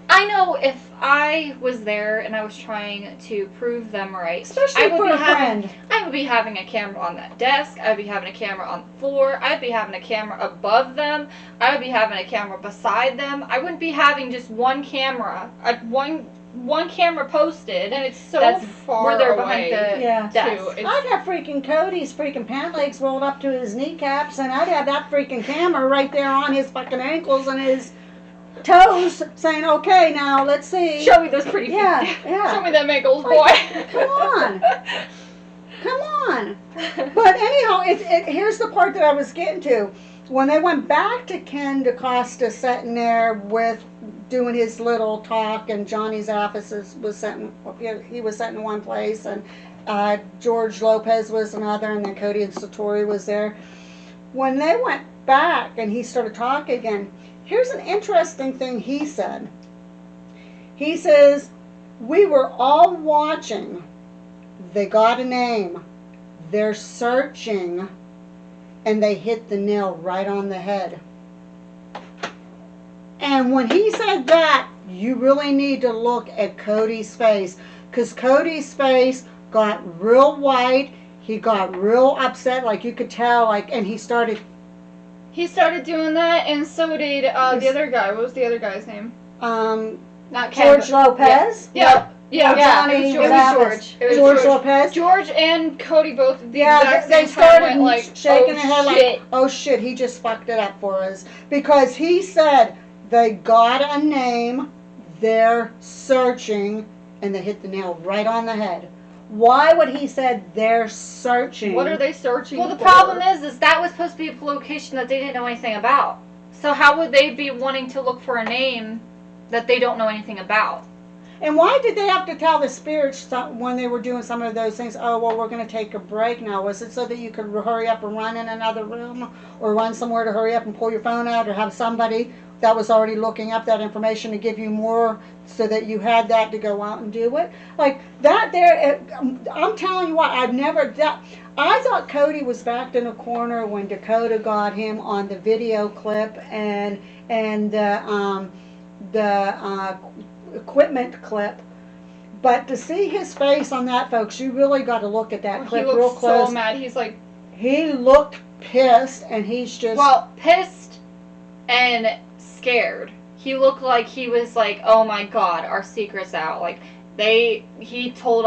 I know if I was there and I was trying to prove them right, especially for a friend. I would be having a camera on that desk. I'd be having a camera on the floor. I'd be having a camera above them. I would be having a camera beside them. I wouldn't be having just one camera, one camera posted. And it's so that's far where they're away. behind the Yeah. desk. Too. I'd have freaking Cody's freaking pant legs rolled up to his kneecaps, and I'd have that freaking camera right there on his fucking ankles and his toes, saying, "Okay, now let's see." Show me those pretty feet. Yeah. Show me them ankles, boy. Like, come on. But anyhow, here's the part that I was getting to. When they went back to Ken DaCosta sitting there with doing his little talk, and Johnny's office was sitting, he was sitting in one place, and George Lopez was another, and then Cody and Satori was there. When they went back and he started talking again, here's an interesting thing he said. He says, "We were all watching. They got a name. They're searching. And they hit the nail right on the head." And when he said that, you really need to look at Cody's face, because Cody's face got real white. He got real upset, like you could tell, like, and he started. He started doing that, and so did the other guy. What was the other guy's name? Not Ken, George Lopez. Yeah. Yeah, Johnny it was Mathis. George. It was George Lopez. George and Cody both at the Yeah, exact they same time started went like, shaking oh, their head shit. like, oh shit, he just fucked it up for us. Because he said they got a name, they're searching, and they hit the nail right on the head. Why would he said they're searching? What are they searching Well, the for? problem is that was supposed to be a location that they didn't know anything about. So how would they be wanting to look for a name that they don't know anything about? And why did they have to tell the spirits when they were doing some of those things, oh, well, we're going to take a break now? Was it so that you could hurry up and run in another room, or run somewhere to hurry up and pull your phone out, or have somebody that was already looking up that information to give you more so that you had that to go out and do it? Like, that there, I'm telling you what, I thought Cody was backed in a corner when Dakota got him on the video clip and the equipment clip, but to see his face on that, folks, you really got to look at that clip he real looked close. so mad. He's like, he looked pissed, and he's just pissed and scared. He looked like he was like, oh my god, our secret's out. Like he told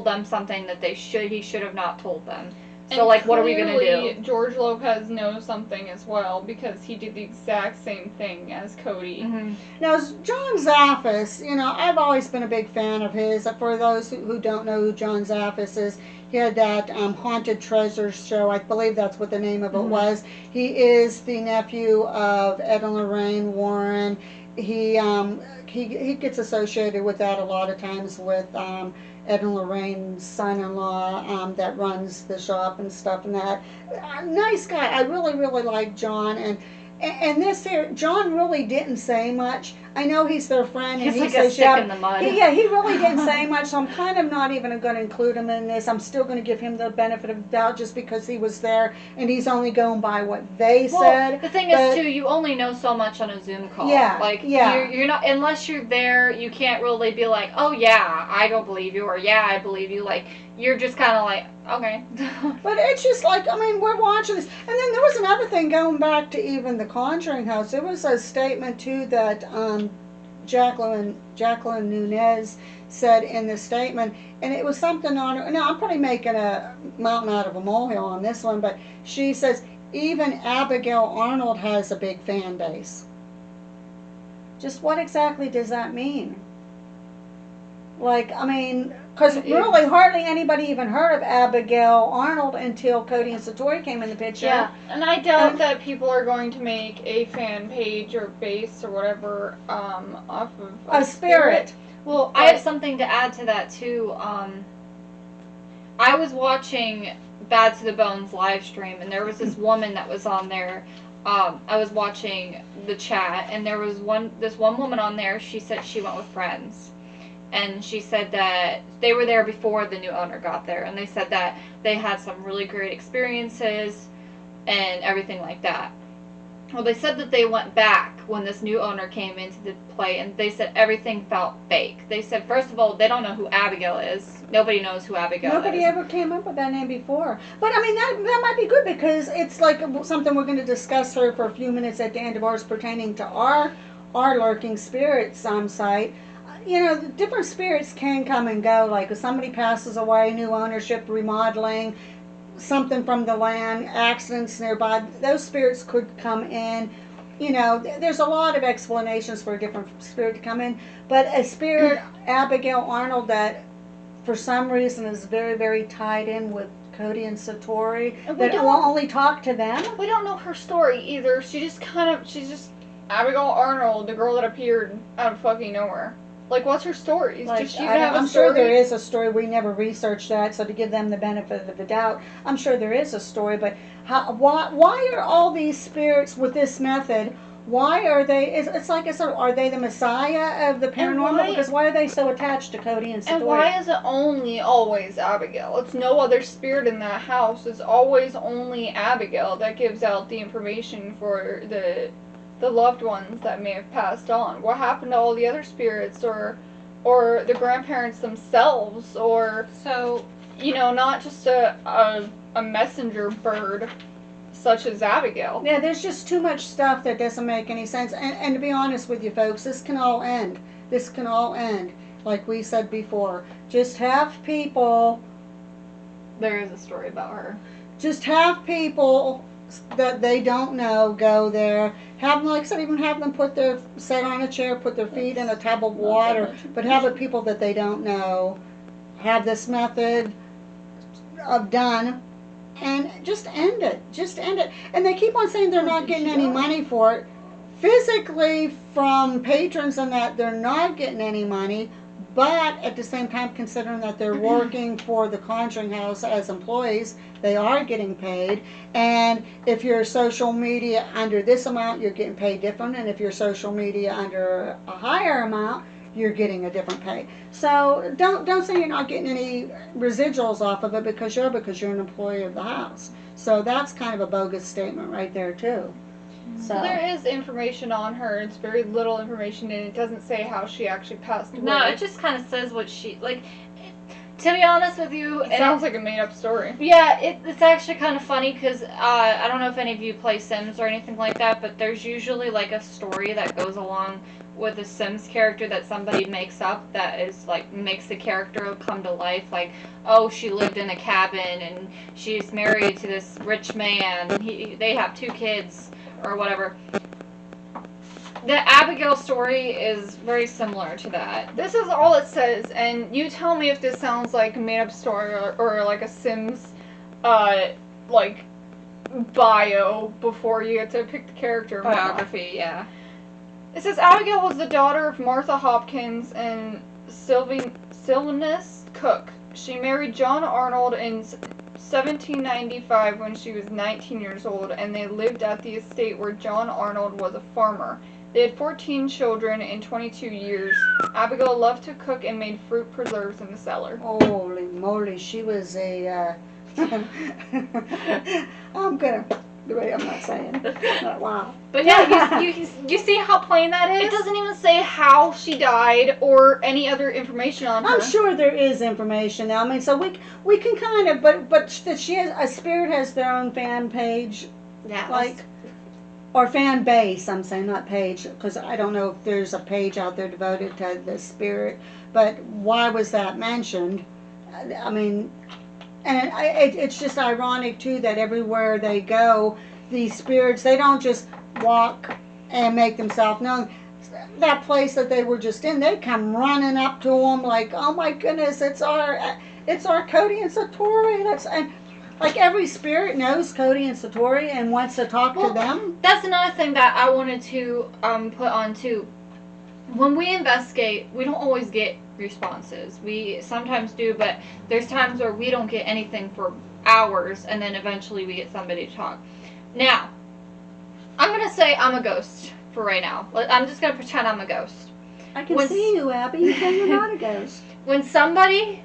them something that he should have not told them. So, and like, what are we gonna do? George Lopez knows something as well, because he did the exact same thing as Cody. Mm-hmm. Now, John Zaffis, I've always been a big fan of his. For those who don't know who John Zaffis is, he had that Haunted Treasures show. I believe that's what the name of it was. He is the nephew of Ed and Lorraine Warren. He gets associated with that a lot of times with Ed and Lorraine's son-in-law that runs the shop and stuff and that. Nice guy. I really, really like John. And this here, John really didn't say much. I know he's their friend. He's and like a stick in the mud. He really didn't say much, so I'm kind of not even going to include him in this. I'm still going to give him the benefit of the doubt just because he was there, and he's only going by what they said. The thing is, too, you only know so much on a Zoom call. Yeah, like, yeah. You're not, unless you're there, you can't really be like, oh yeah, I don't believe you, or yeah, I believe you. Like, you're just kind of like, okay. But it's just like, I mean, we're watching this. And then there was another thing going back to even the Conjuring house. There was a statement, too, that Jacqueline Nunez said in the statement, and it was something on her. Now, I'm probably making a mountain out of a molehill on this one, but she says even Abigail Arnold has a big fan base. Just what exactly does that mean? Like, I mean, because really hardly anybody even heard of Abigail Arnold until Cody and Satori came in the picture. Yeah, and I doubt that people are going to make a fan page or base or whatever off of a spirit. Well, I have something to add to that, too. I was watching Bad to the Bones live stream, and there was this woman that was on there. I was watching the chat, and there was this one woman on there. She said she went with friends. And she said that they were there before the new owner got there. And they said that they had some really great experiences and everything like that. Well, they said that they went back when this new owner came into the play. And they said everything felt fake. They said, first of all, they don't know who Abigail is. Nobody knows who Abigail is. Nobody ever came up with that name before. But, I mean, that might be good because it's like something we're going to discuss here for a few minutes at the end of ours pertaining to our lurking spirits site. Different spirits can come and go. Like if somebody passes away, new ownership, remodeling, something from the land, accidents nearby, those spirits could come in. There's a lot of explanations for a different spirit to come in. But a spirit, Abigail Arnold, that for some reason is very, very tied in with Cody and Satori, that will only talk to them. We don't know her story either. She's just Abigail Arnold, the girl that appeared out of fucking nowhere. Like, what's her story? Does she even have a story? I'm sure there is a story. We never researched that, so to give them the benefit of the doubt, I'm sure there is a story. But why are all these spirits with this method? Why are they? It's like I said, are they the messiah of the paranormal? Because why are they so attached to Cody and Satori? And why is it only always Abigail? It's no other spirit in that house. It's always only Abigail that gives out the information for the the loved ones that may have passed on? What happened to all the other spirits, or the grandparents themselves, or So not just a messenger bird such as Abigail. Yeah, there's just too much stuff that doesn't make any sense. And to be honest with you folks, this can all end. This can all end. Like we said before. Just have people There is a story about her. just have people that they don't know go there. Have them, like I said, even have them sit on a chair, put their feet in a tub of water, but have it people that they don't know. Have this method of done, and just end it. Just end it. And they keep on saying they're not getting any money for it. Physically, from patrons and that, they're not getting any money. But at the same time, considering that they're working for the Conjuring House as employees, they are getting paid. And if you're social media under this amount, you're getting paid different. And if you're social media under a higher amount, you're getting a different pay. So don't say you're not getting any residuals off of it because you're an employee of the house. So that's kind of a bogus statement right there too. So There is information on her. It's very little information, and it doesn't say how she actually passed away. no, it just kind of says what she like. To be honest with you, It sounds like a made-up story. yeah, it's actually kind of funny because I don't know if any of you play Sims or anything like that, but there's usually like a story that goes along with a Sims character that somebody makes up that is like makes the character come to life. Like, oh, she lived in a cabin and she's married to this rich man. They have 2 kids or whatever. The Abigail story is very similar to that. This is all it says, and you tell me if this sounds like a made-up story or like a Sims, like, bio before you get to pick the character. Biography, yeah. It says Abigail was the daughter of Martha Hopkins and Sylvanus Cook. She married John Arnold in 1795 when she was 19 years old, and they lived at the estate where John Arnold was a farmer. They had 14 children in 22 years. Abigail loved to cook and made fruit preserves in the cellar. holy moly, she was a. I'm not saying. Wow. But yeah, you see how plain that is? It doesn't even say how she died or any other information on her. I'm sure there is information now. I mean, so we can kind of, but that she has a spirit has their own fan page, Yeah, like, or fan base. I'm saying not page because I don't know if there's a page out there devoted to the spirit. But why was that mentioned? I mean, and it's just ironic too that everywhere they go, these spirits, they don't just walk and make themselves known. That place that they were just in, they come running up to them like, oh my goodness, it's our Cody and Satori. And like every spirit knows Cody and Satori and wants to talk to them. That's another thing that I wanted to put on too. When we investigate, we don't always get responses. We sometimes do, but there's times where we don't get anything for hours, and then eventually we get somebody to talk. Now, I'm going to say I'm a ghost for right now. I'm just going to pretend I'm a ghost. I can see you, Abby. You say you're not a ghost. When somebody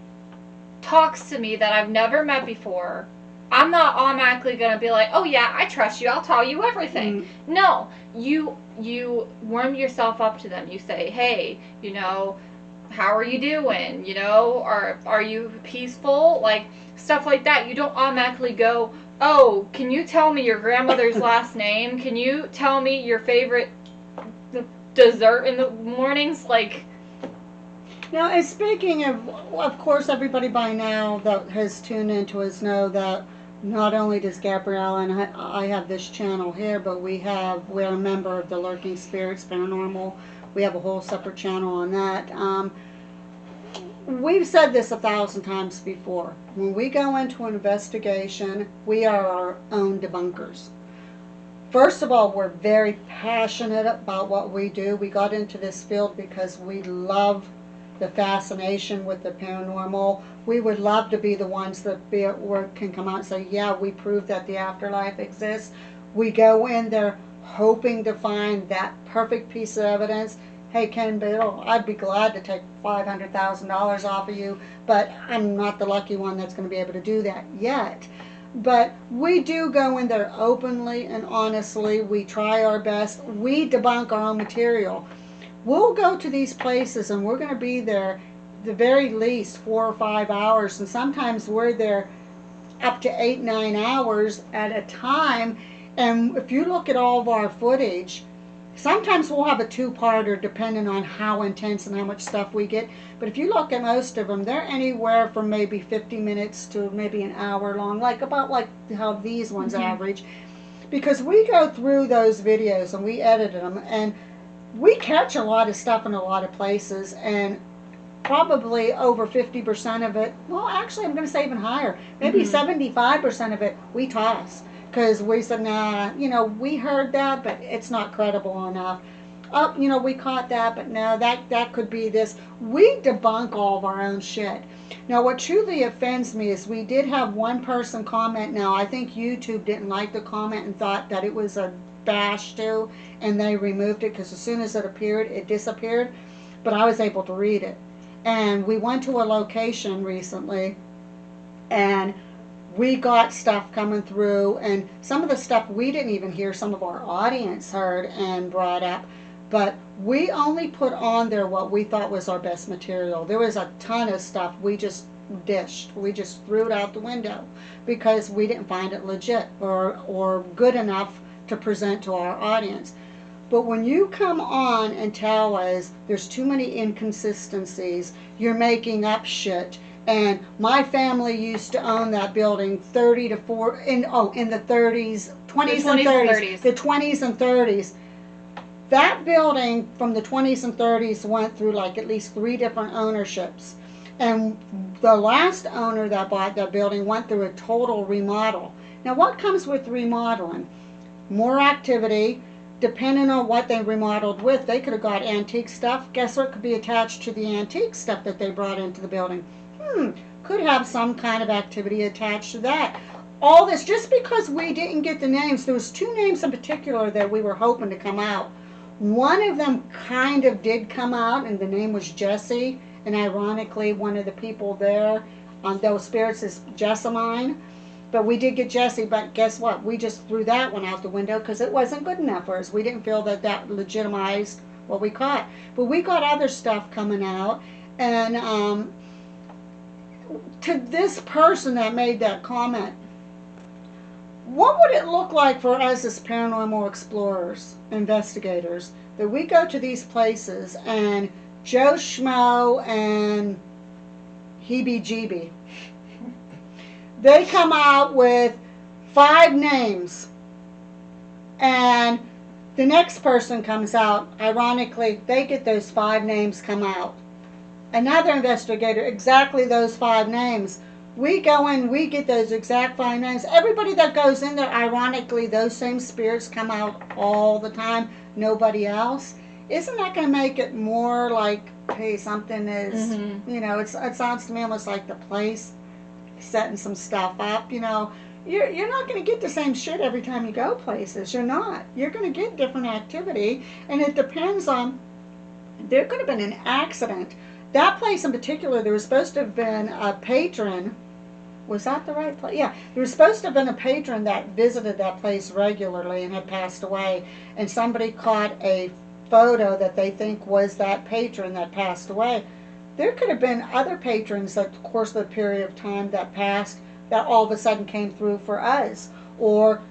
talks to me that I've never met before, I'm not automatically going to be like, oh yeah, I trust you, I'll tell you everything. No, you warm yourself up to them. You say, hey, how are you doing? Are you peaceful? Like, stuff like that. You don't automatically go, oh, can you tell me your grandmother's last name? Can you tell me your favorite dessert in the mornings? Like, now, and speaking of course, everybody by now that has tuned into us know that not only does Gabrielle and I have this channel here, but we're a member of the Lurking Spirits Paranormal. We have a whole separate channel on that. We've said this 1,000 times before. When we go into an investigation, we are our own debunkers. First of all, we're very passionate about what we do. We got into this field because we love the fascination with the paranormal. We would love to be the ones that can come out and say, yeah, we prove that the afterlife exists. We go in there hoping to find that perfect piece of evidence. Hey, Ken Biddle, I'd be glad to take $500,000 off of you, but I'm not the lucky one that's going to be able to do that yet. But we do go in there openly and honestly. We try our best. We debunk our own material. We'll go to these places and we're going to be there the very least 4 or 5 hours, and sometimes we're there up to 8, 9 hours at a time. And if you look at all of our footage, sometimes we'll have a two-parter depending on how intense and how much stuff we get. But if you look at most of them, they're anywhere from maybe 50 minutes to maybe an hour long, like about like how these ones average. Because we go through those videos and we edit them, and we catch a lot of stuff in a lot of places, and probably over 50% of it, well, actually, I'm going to say even higher, maybe 75% of it, we toss. Because we said, nah, we heard that, but it's not credible enough. Oh, we caught that, but no, that could be this. We debunk all of our own shit. Now, what truly offends me is we did have one person comment. Now, I think YouTube didn't like the comment and thought that it was a bash too, and they removed it because as soon as it appeared, it disappeared. But I was able to read it. And we went to a location recently, and we got stuff coming through, and some of the stuff we didn't even hear, some of our audience heard and brought up, but we only put on there what we thought was our best material. There was a ton of stuff we just dished. We just threw it out the window because we didn't find it legit or good enough to present to our audience. But when you come on and tell us there's too many inconsistencies, you're making up shit, and my family used to own that building 30 to 40 in the 30s, 20s and 30s. The 20s and 30s. That building from the 20s and 30s went through like at least 3 different ownerships. And the last owner that bought that building went through a total remodel. Now, what comes with remodeling? More activity. Depending on what they remodeled with, they could have got antique stuff. Guess what could be attached to the antique stuff that they brought into the building? Could have some kind of activity attached to that. All this, just because we didn't get the names, there was 2 names in particular that we were hoping to come out. One of them kind of did come out, and the name was Jesse, and ironically, one of the people there on those spirits is Jessamine. But we did get Jesse, but guess what? We just threw that one out the window because it wasn't good enough for us. We didn't feel that legitimized what we caught. But we got other stuff coming out, and to this person that made that comment, what would it look like for us as paranormal explorers, investigators, that we go to these places and Joe Schmo and Heebie-Jeebie, they come out with 5 names, and the next person comes out, ironically, they get those 5 names come out. Another investigator, exactly those 5 names. We go in, we get those exact 5 names. Everybody that goes in there, ironically, those same spirits come out all the time. Nobody else. Isn't that going to make it more like, hey, something is, it sounds to me almost like the place setting some stuff up, You're not going to get the same shit every time you go places. You're not. You're going to get different activity, and it depends on, there could have been an accident. That place in particular, there was supposed to have been a patron. Was that the right place? Yeah. There was supposed to have been a patron that visited that place regularly and had passed away. And somebody caught a photo that they think was that patron that passed away. There could have been other patrons that, of course, the period of time that passed, that all of a sudden came through for us. Or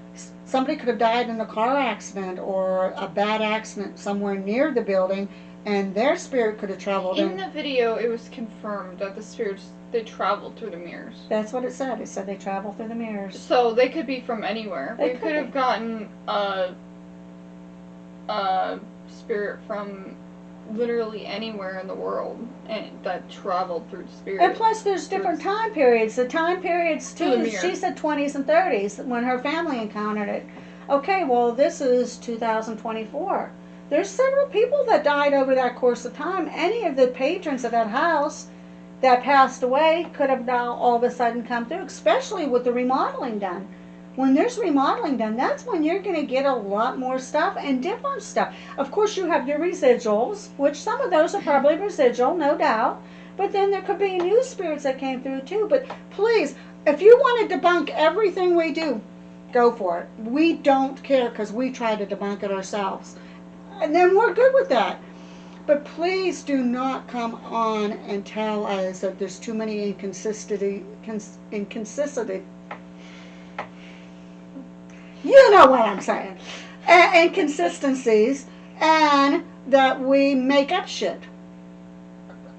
somebody could have died in a car accident or a bad accident somewhere near the building, and their spirit could have traveled in. In the video, it was confirmed that the spirits, they traveled through the mirrors. That's what it said. It said they travel through the mirrors. So they could be from anywhere. We could have gotten a spirit from literally anywhere in the world and that traveled through the spirit. And plus, there's different time periods. The time periods too. She said 20s and 30s when her family encountered it. Okay, well, this is 2024. There's several people that died over that course of time. Any of the patrons of that house that passed away could have now all of a sudden come through, especially with the remodeling done. When there's remodeling done, that's when you're going to get a lot more stuff and different stuff. Of course, you have your residuals, which some of those are probably residual, no doubt. But then there could be new spirits that came through too. But please, If you want to debunk everything we do, go for it. We don't care because we try to debunk it ourselves. And then we're good with that. But please do not come on and tell us that there's too many inconsistency. You know what I'm saying. Inconsistencies, and that we make up shit.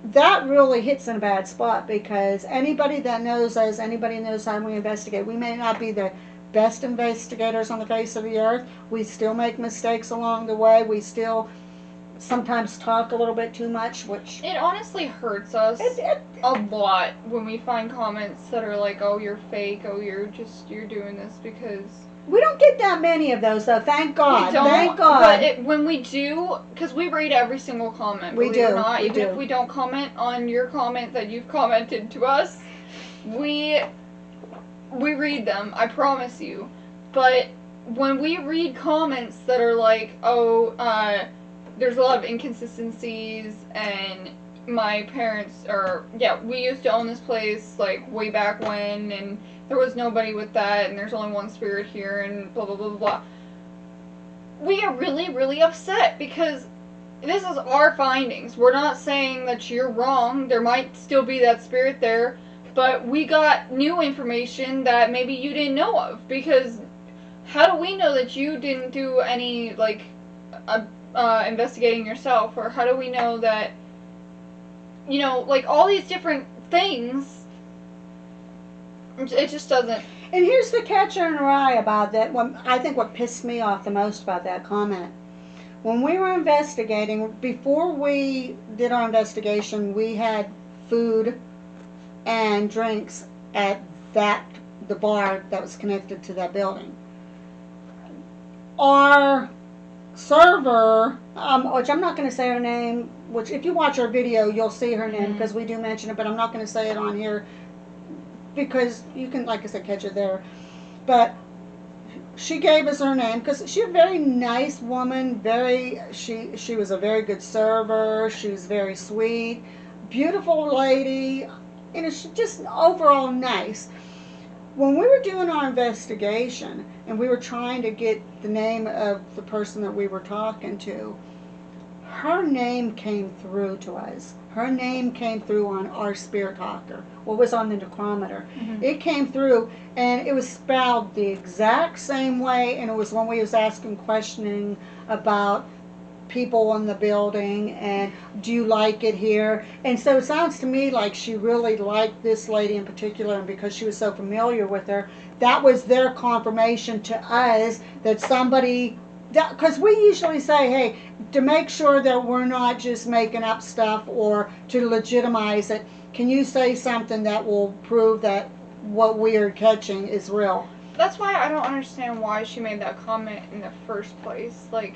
That really hits in a bad spot because anybody that knows us, anybody knows how we investigate. We may not be the best investigators on the face of the earth. We still make mistakes along the way. We still sometimes talk a little bit too much, which it honestly hurts us a lot when we find comments that are like, "Oh, you're fake. Oh, you're doing this because." We don't get that many of those, though. Thank God. We don't, Thank God. But when we do, because we read every single comment, We believe do, it or not, we even do. if we don't comment on your comment that you've commented to us, we read them. I promise you. But when we read comments that are like, "Oh, there's a lot of inconsistencies," and my parents we used to own this place like way back when, and there was nobody with that, and there's only one spirit here, and blah blah blah blah. We are really, really upset because this is our findings. We're not saying that you're wrong. There might still be that spirit there, but we got new information that maybe you didn't know of. Because how do we know that you didn't do any like investigating yourself, or how do we know that like all these different things? It just doesn't. And here's the catcher in the rye about that. I think what pissed me off the most about that comment. When we were investigating, before we did our investigation, we had food and drinks at the bar that was connected to that building. Our server, which I'm not going to say her name, which if you watch our video, you'll see her name because we do mention it, but I'm not going to say it on here because you can, like I said, catch it there. But she gave us her name because she's a very nice woman. She was a very good server. She was very sweet, beautiful lady. She's just overall nice. When we were doing our investigation and we were trying to get the name of the person that we were talking to, her name came through to us. Her name came through on our spirit talker. What was on the necrometer. Mm-hmm. It came through, and it was spelled the exact same way, and it was when we was asking questioning about people in the building and do you like it here. And so it sounds to me like she really liked this lady in particular, and because she was so familiar with her, that was their confirmation to us that somebody, because we usually say, hey, to make sure that we're not just making up stuff or to legitimize it, can you say something that will prove that what we are catching is real? That's why I don't understand why she made that comment in the first place. Like,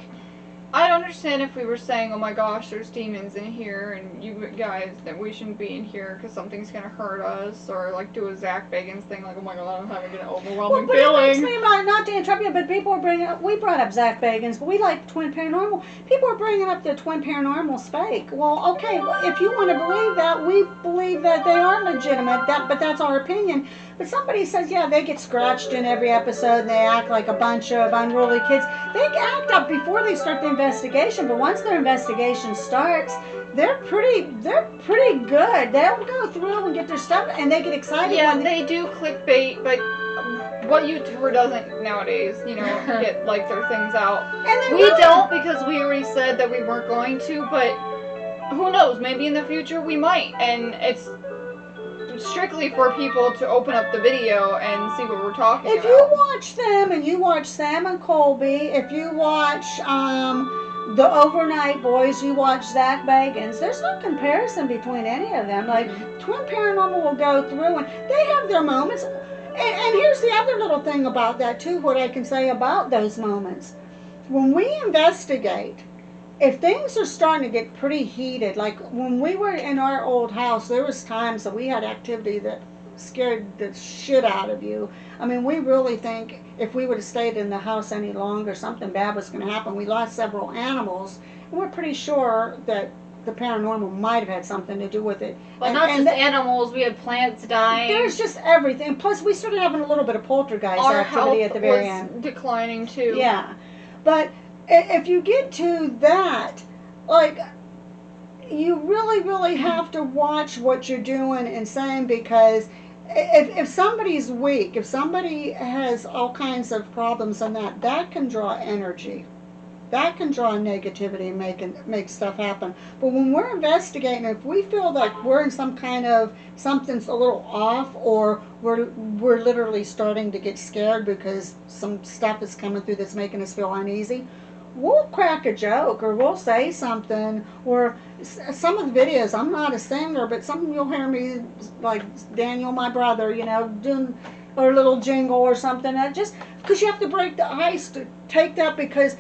I don't understand if we were saying, oh my gosh, there's demons in here, and you guys, that we shouldn't be in here because something's going to hurt us, or like do a Zach Bagans thing, like, oh my god, I'm having an overwhelming feeling. It makes me not to interrupt you, but people are bringing up, we brought up Zach Bagans, but we like Twin Paranormal. People are bringing up the Twin Paranormal's fake. Well, okay, if you want to believe that, we believe that they are legitimate, but that's our opinion. But somebody says, yeah, they get scratched in every episode, and they act like a bunch of unruly kids. They act up before they start the investigation, but once their investigation starts, they're pretty good. They'll go through and get their stuff, and they get excited. Yeah, they do clickbait, but what YouTuber doesn't nowadays, get like their things out. And we don't, because we already said that we weren't going to, but who knows, maybe in the future we might, and it's strictly for people to open up the video and see what we're talking about. If you watch them, and you watch Sam and Colby, if you watch the Overnight Boys, you watch Zach Bagans, there's no comparison between any of them. Like, Twin Paranormal will go through, and they have their moments. And here's the other little thing about that, too, what I can say about those moments. When we investigate, if things are starting to get pretty heated, like when we were in our old house, there was times that we had activity that scared the shit out of you. I mean, we really think if we would have stayed in the house any longer, something bad was going to happen. We lost several animals, and we're pretty sure that the paranormal might have had something to do with it. But not just animals, we had plants dying. There's just everything. Plus, we started having a little bit of poltergeist Our activity health at the very was end. declining too. Yeah. But if you get to that, like, you really, really have to watch what you're doing and saying, because if somebody's weak, if somebody has all kinds of problems and that can draw energy. That can draw negativity and make stuff happen. But when we're investigating, if we feel like we're in some kind of, something's a little off, or we're literally starting to get scared because some stuff is coming through that's making us feel uneasy, we'll crack a joke, or we'll say something. Or some of the videos, I'm not a singer, but some you'll hear me, like Daniel, my brother, doing a little jingle or something. Just because you have to break the ice to take that, because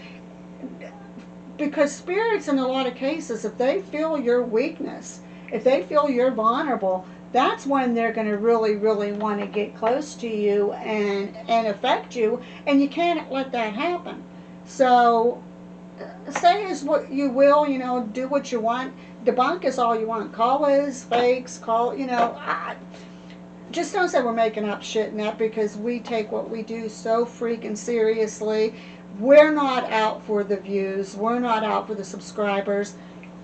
spirits, in a lot of cases, if they feel your weakness, if they feel you're vulnerable, that's when they're going to really, really want to get close to you and affect you, and you can't let that happen. So say as what you will, do what you want, debunk us all you want, call us fakes, just don't say we're making up shit in that, because we take what we do so freaking seriously. We're not out for the views. We're not out for the subscribers.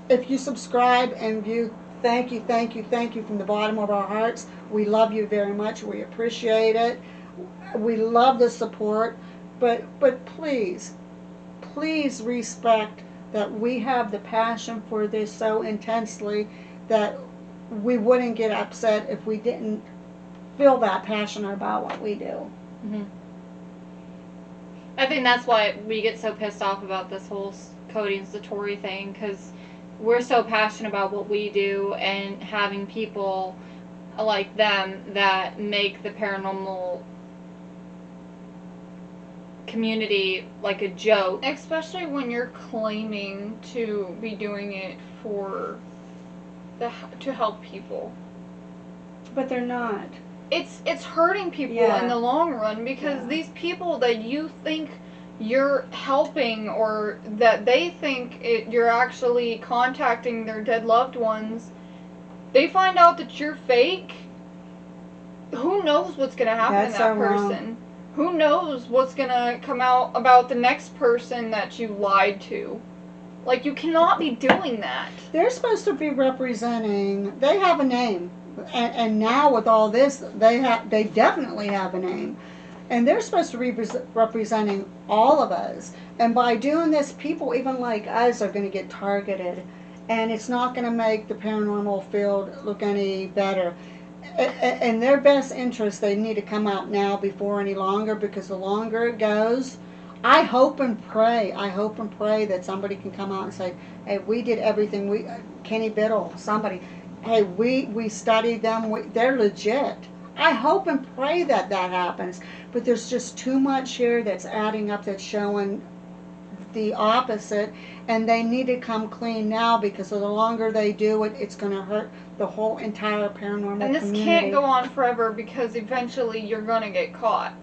If you subscribe and view, thank you, thank you, thank you from the bottom of our hearts. We love you very much. We appreciate it. We love the support. But please respect that we have the passion for this so intensely that we wouldn't get upset if we didn't feel that passionate about what we do. Mm-hmm. I think that's why we get so pissed off about this whole Cody and Satori thing, because we're so passionate about what we do, and having people like them that make the paranormal community like a joke. Especially when you're claiming to be doing it to help people. But they're not. It's hurting people in the long run, because these people that you think you're helping, or that they think you're actually contacting their dead loved ones, they find out that you're fake. Who knows what's going to happen to that person? Wrong. Who knows what's going to come out about the next person that you lied to? Like, you cannot be doing that. They're supposed to be representing, they have a name. And now with all this, they definitely have a name. And they're supposed to be representing all of us. And by doing this, people even like us are going to get targeted. And it's not going to make the paranormal field look any better. In their best interest, they need to come out now before any longer, because the longer it goes, I hope and pray that somebody can come out and say, hey, we did everything. Kenny Biddle, somebody, hey, we studied them. They're legit. I hope and pray that happens. But there's just too much here that's adding up, that's showing the opposite. And they need to come clean now, because the longer they do it, it's going to hurt the whole entire paranormal community. And this can't go on forever, because eventually you're going to get caught.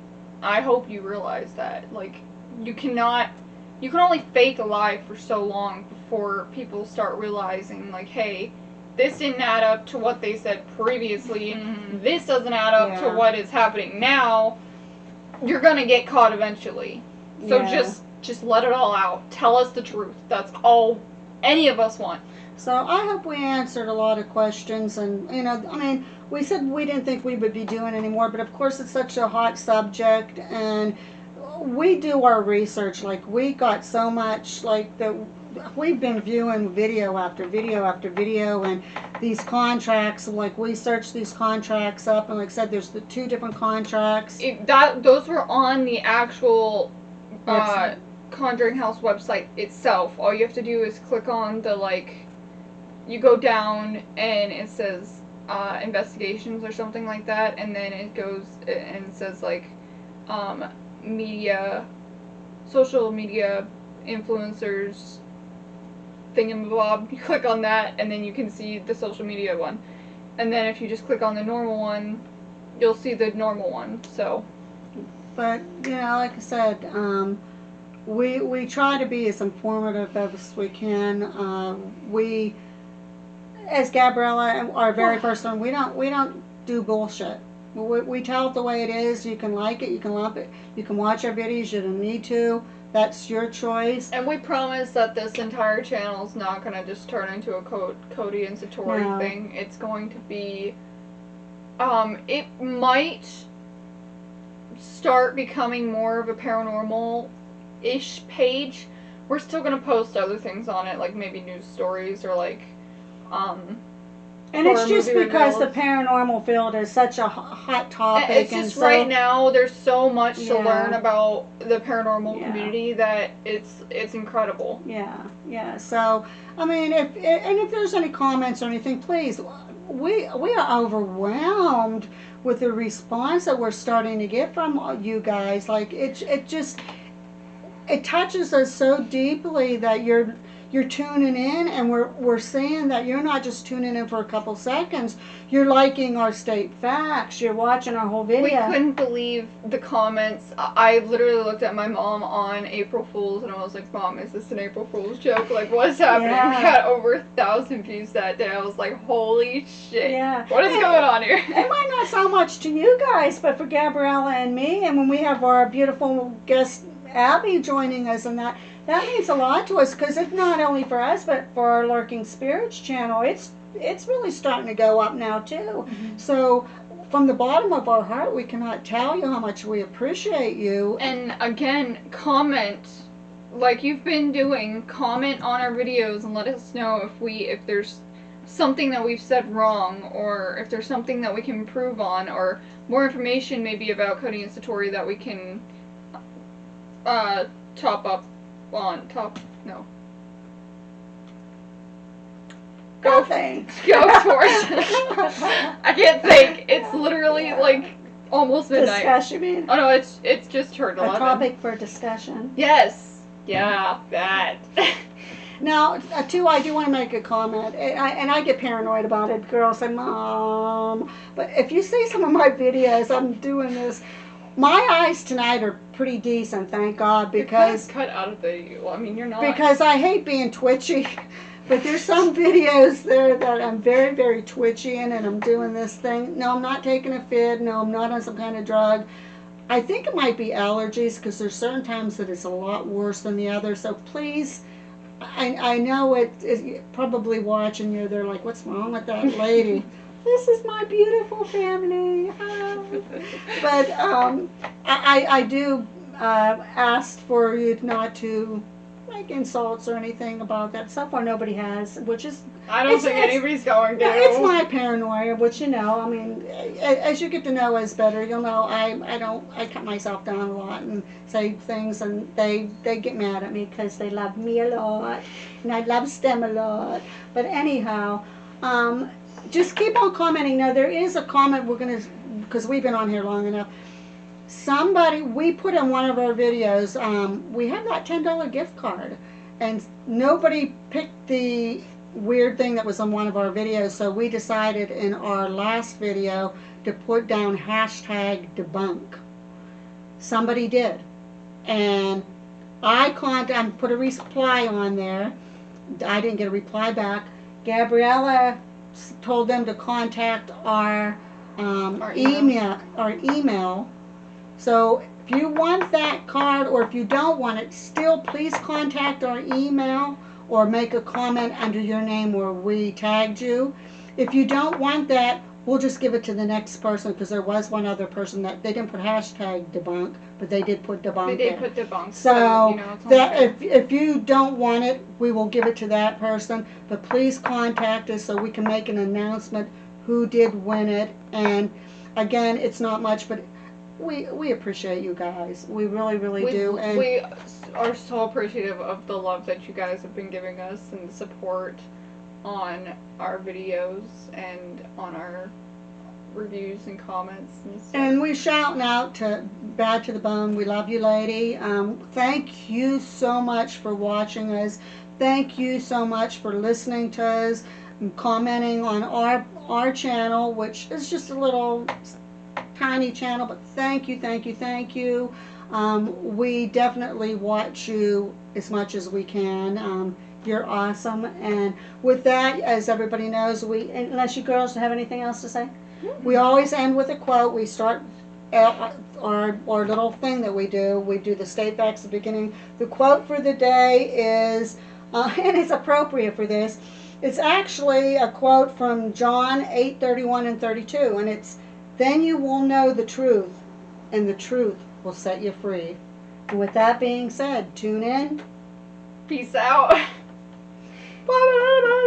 I hope you realize that. Like, you can only fake a lie for so long before people start realizing, like, hey, this didn't add up to what they said previously. Mm-hmm. This doesn't add up to what is happening now. You're gonna get caught eventually. So just let it all out. Tell us the truth. That's all any of us want. So I hope we answered a lot of questions. And, we said we didn't think we would be doing anymore, but of course it's such a hot subject, and we do our research. Like, we got so much, we've been viewing video after video after video, and these contracts, like, we searched these contracts up, and like I said, there's the 2 different contracts. Those were on the actual Conjuring House website itself. All you have to do is click on the, you go down and it says investigations or something like that, and then it goes and it says media, social media influencers thingamabob. You click on that, and then you can see the social media one. And then if you just click on the normal one, you'll see the normal one. So, but like I said, we try to be as informative as we can. We as Gabriella and our very first one, we don't do bullshit. We tell it the way it is. You can like it, you can love it, you can watch our videos. You don't need to. That's your choice. And we promise that this entire channel is not going to just turn into a Cody and Satori thing. It's going to be, it might start becoming more of a paranormal-ish page. We're still going to post other things on it, like maybe news stories or like, and it's just because reveals. the paranormal field is such a hot topic. It's just and so, right now there's so much to Yeah. learn about the paranormal Yeah. community that it's incredible. Yeah. So, I mean, if there's any comments or anything, please. We are overwhelmed with the response that we're starting to get from you guys. Like it touches us so deeply that you're tuning in, and we're seeing that you're not just tuning in for a couple seconds. You're liking our state facts. You're watching our whole video. We couldn't believe the comments. I literally looked at my mom on April Fool's and I was like, Mom, is this an April Fool's joke? Like, what's happening? Yeah. We got over 1,000 views that day. I was like, holy shit. Yeah. What is going on here? It might not sound much to you guys, but for Gabriella and me, and when we have our beautiful guest Abby joining us, and that means a lot to us, because it's not only for us but for our Lurking Spirits channel. It's really starting to go up now too. Mm-hmm. So from the bottom of our heart, we cannot tell you how much we appreciate you. And again, comment like you've been doing. Comment on our videos and let us know if there's something that we've said wrong, or if there's something that we can improve on, or more information maybe about Cody and Satori that we can Go towards. I can't think. It's literally like almost midnight. Discuss, you mean? Oh no, it's just turned 11. A topic for discussion. Yes. Yeah, that. Now, too, I do want to make a comment, and I get paranoid about it. Girls say, Mom, but if you see some of my videos, I'm doing this. My eyes tonight are pretty decent, thank God, because you're cut out of the. Well, I mean, you're not. Because I hate being twitchy, but there's some videos there that I'm very, very twitchy in, and I'm doing this thing. No, I'm not taking a fit. No, I'm not on some kind of drug. I think it might be allergies, because there's certain times that it's a lot worse than the others. So please, I know it probably watching you. They're like, what's wrong with that lady? This is my beautiful family. But I do ask for you not to make insults or anything about that. So far, nobody has, which is. I don't think anybody's going to. It's my paranoia, which I mean, as you get to know us better, you'll know I cut myself down a lot and say things, and they get mad at me because they love me a lot, and I love them a lot. But anyhow, just keep on commenting. Now, there is a comment because we've been on here long enough. Somebody, we put in one of our videos, we have that $10 gift card, and nobody picked the weird thing that was on one of our videos, so we decided in our last video to put down #debunk. Somebody did, and I put a reply on there. I didn't get a reply back. Gabriella told them to contact our email. So if you want that card, or if you don't want it, still please contact our email or make a comment under your name where we tagged you. If you don't want that, we'll just give it to the next person, because there was one other person that they didn't put #debunk, but they did put debunk. They did put debunk. So it's that if you don't want it, we will give it to that person. But please contact us so we can make an announcement who did win it. And again, it's not much, but we appreciate you guys. We really, really do. And we are so appreciative of the love that you guys have been giving us and the support on our videos and on our reviews and comments and stuff. And we shouting out to Bad to the Bone. We love you, lady. Thank you so much for watching us. Thank you so much for listening to us and commenting on our channel, which is just a little tiny channel, but thank you. We definitely watch you as much as we can. You're awesome. And with that, as everybody knows, unless you girls have anything else to say, we always end with a quote. We start our little thing that we do. We do the state facts at the beginning. The quote for the day is, and it's appropriate for this, it's actually a quote from John 8:31 and 32, and it's, "Then you will know the truth, and the truth will set you free." And with that being said, tune in. Peace out. Bye-bye.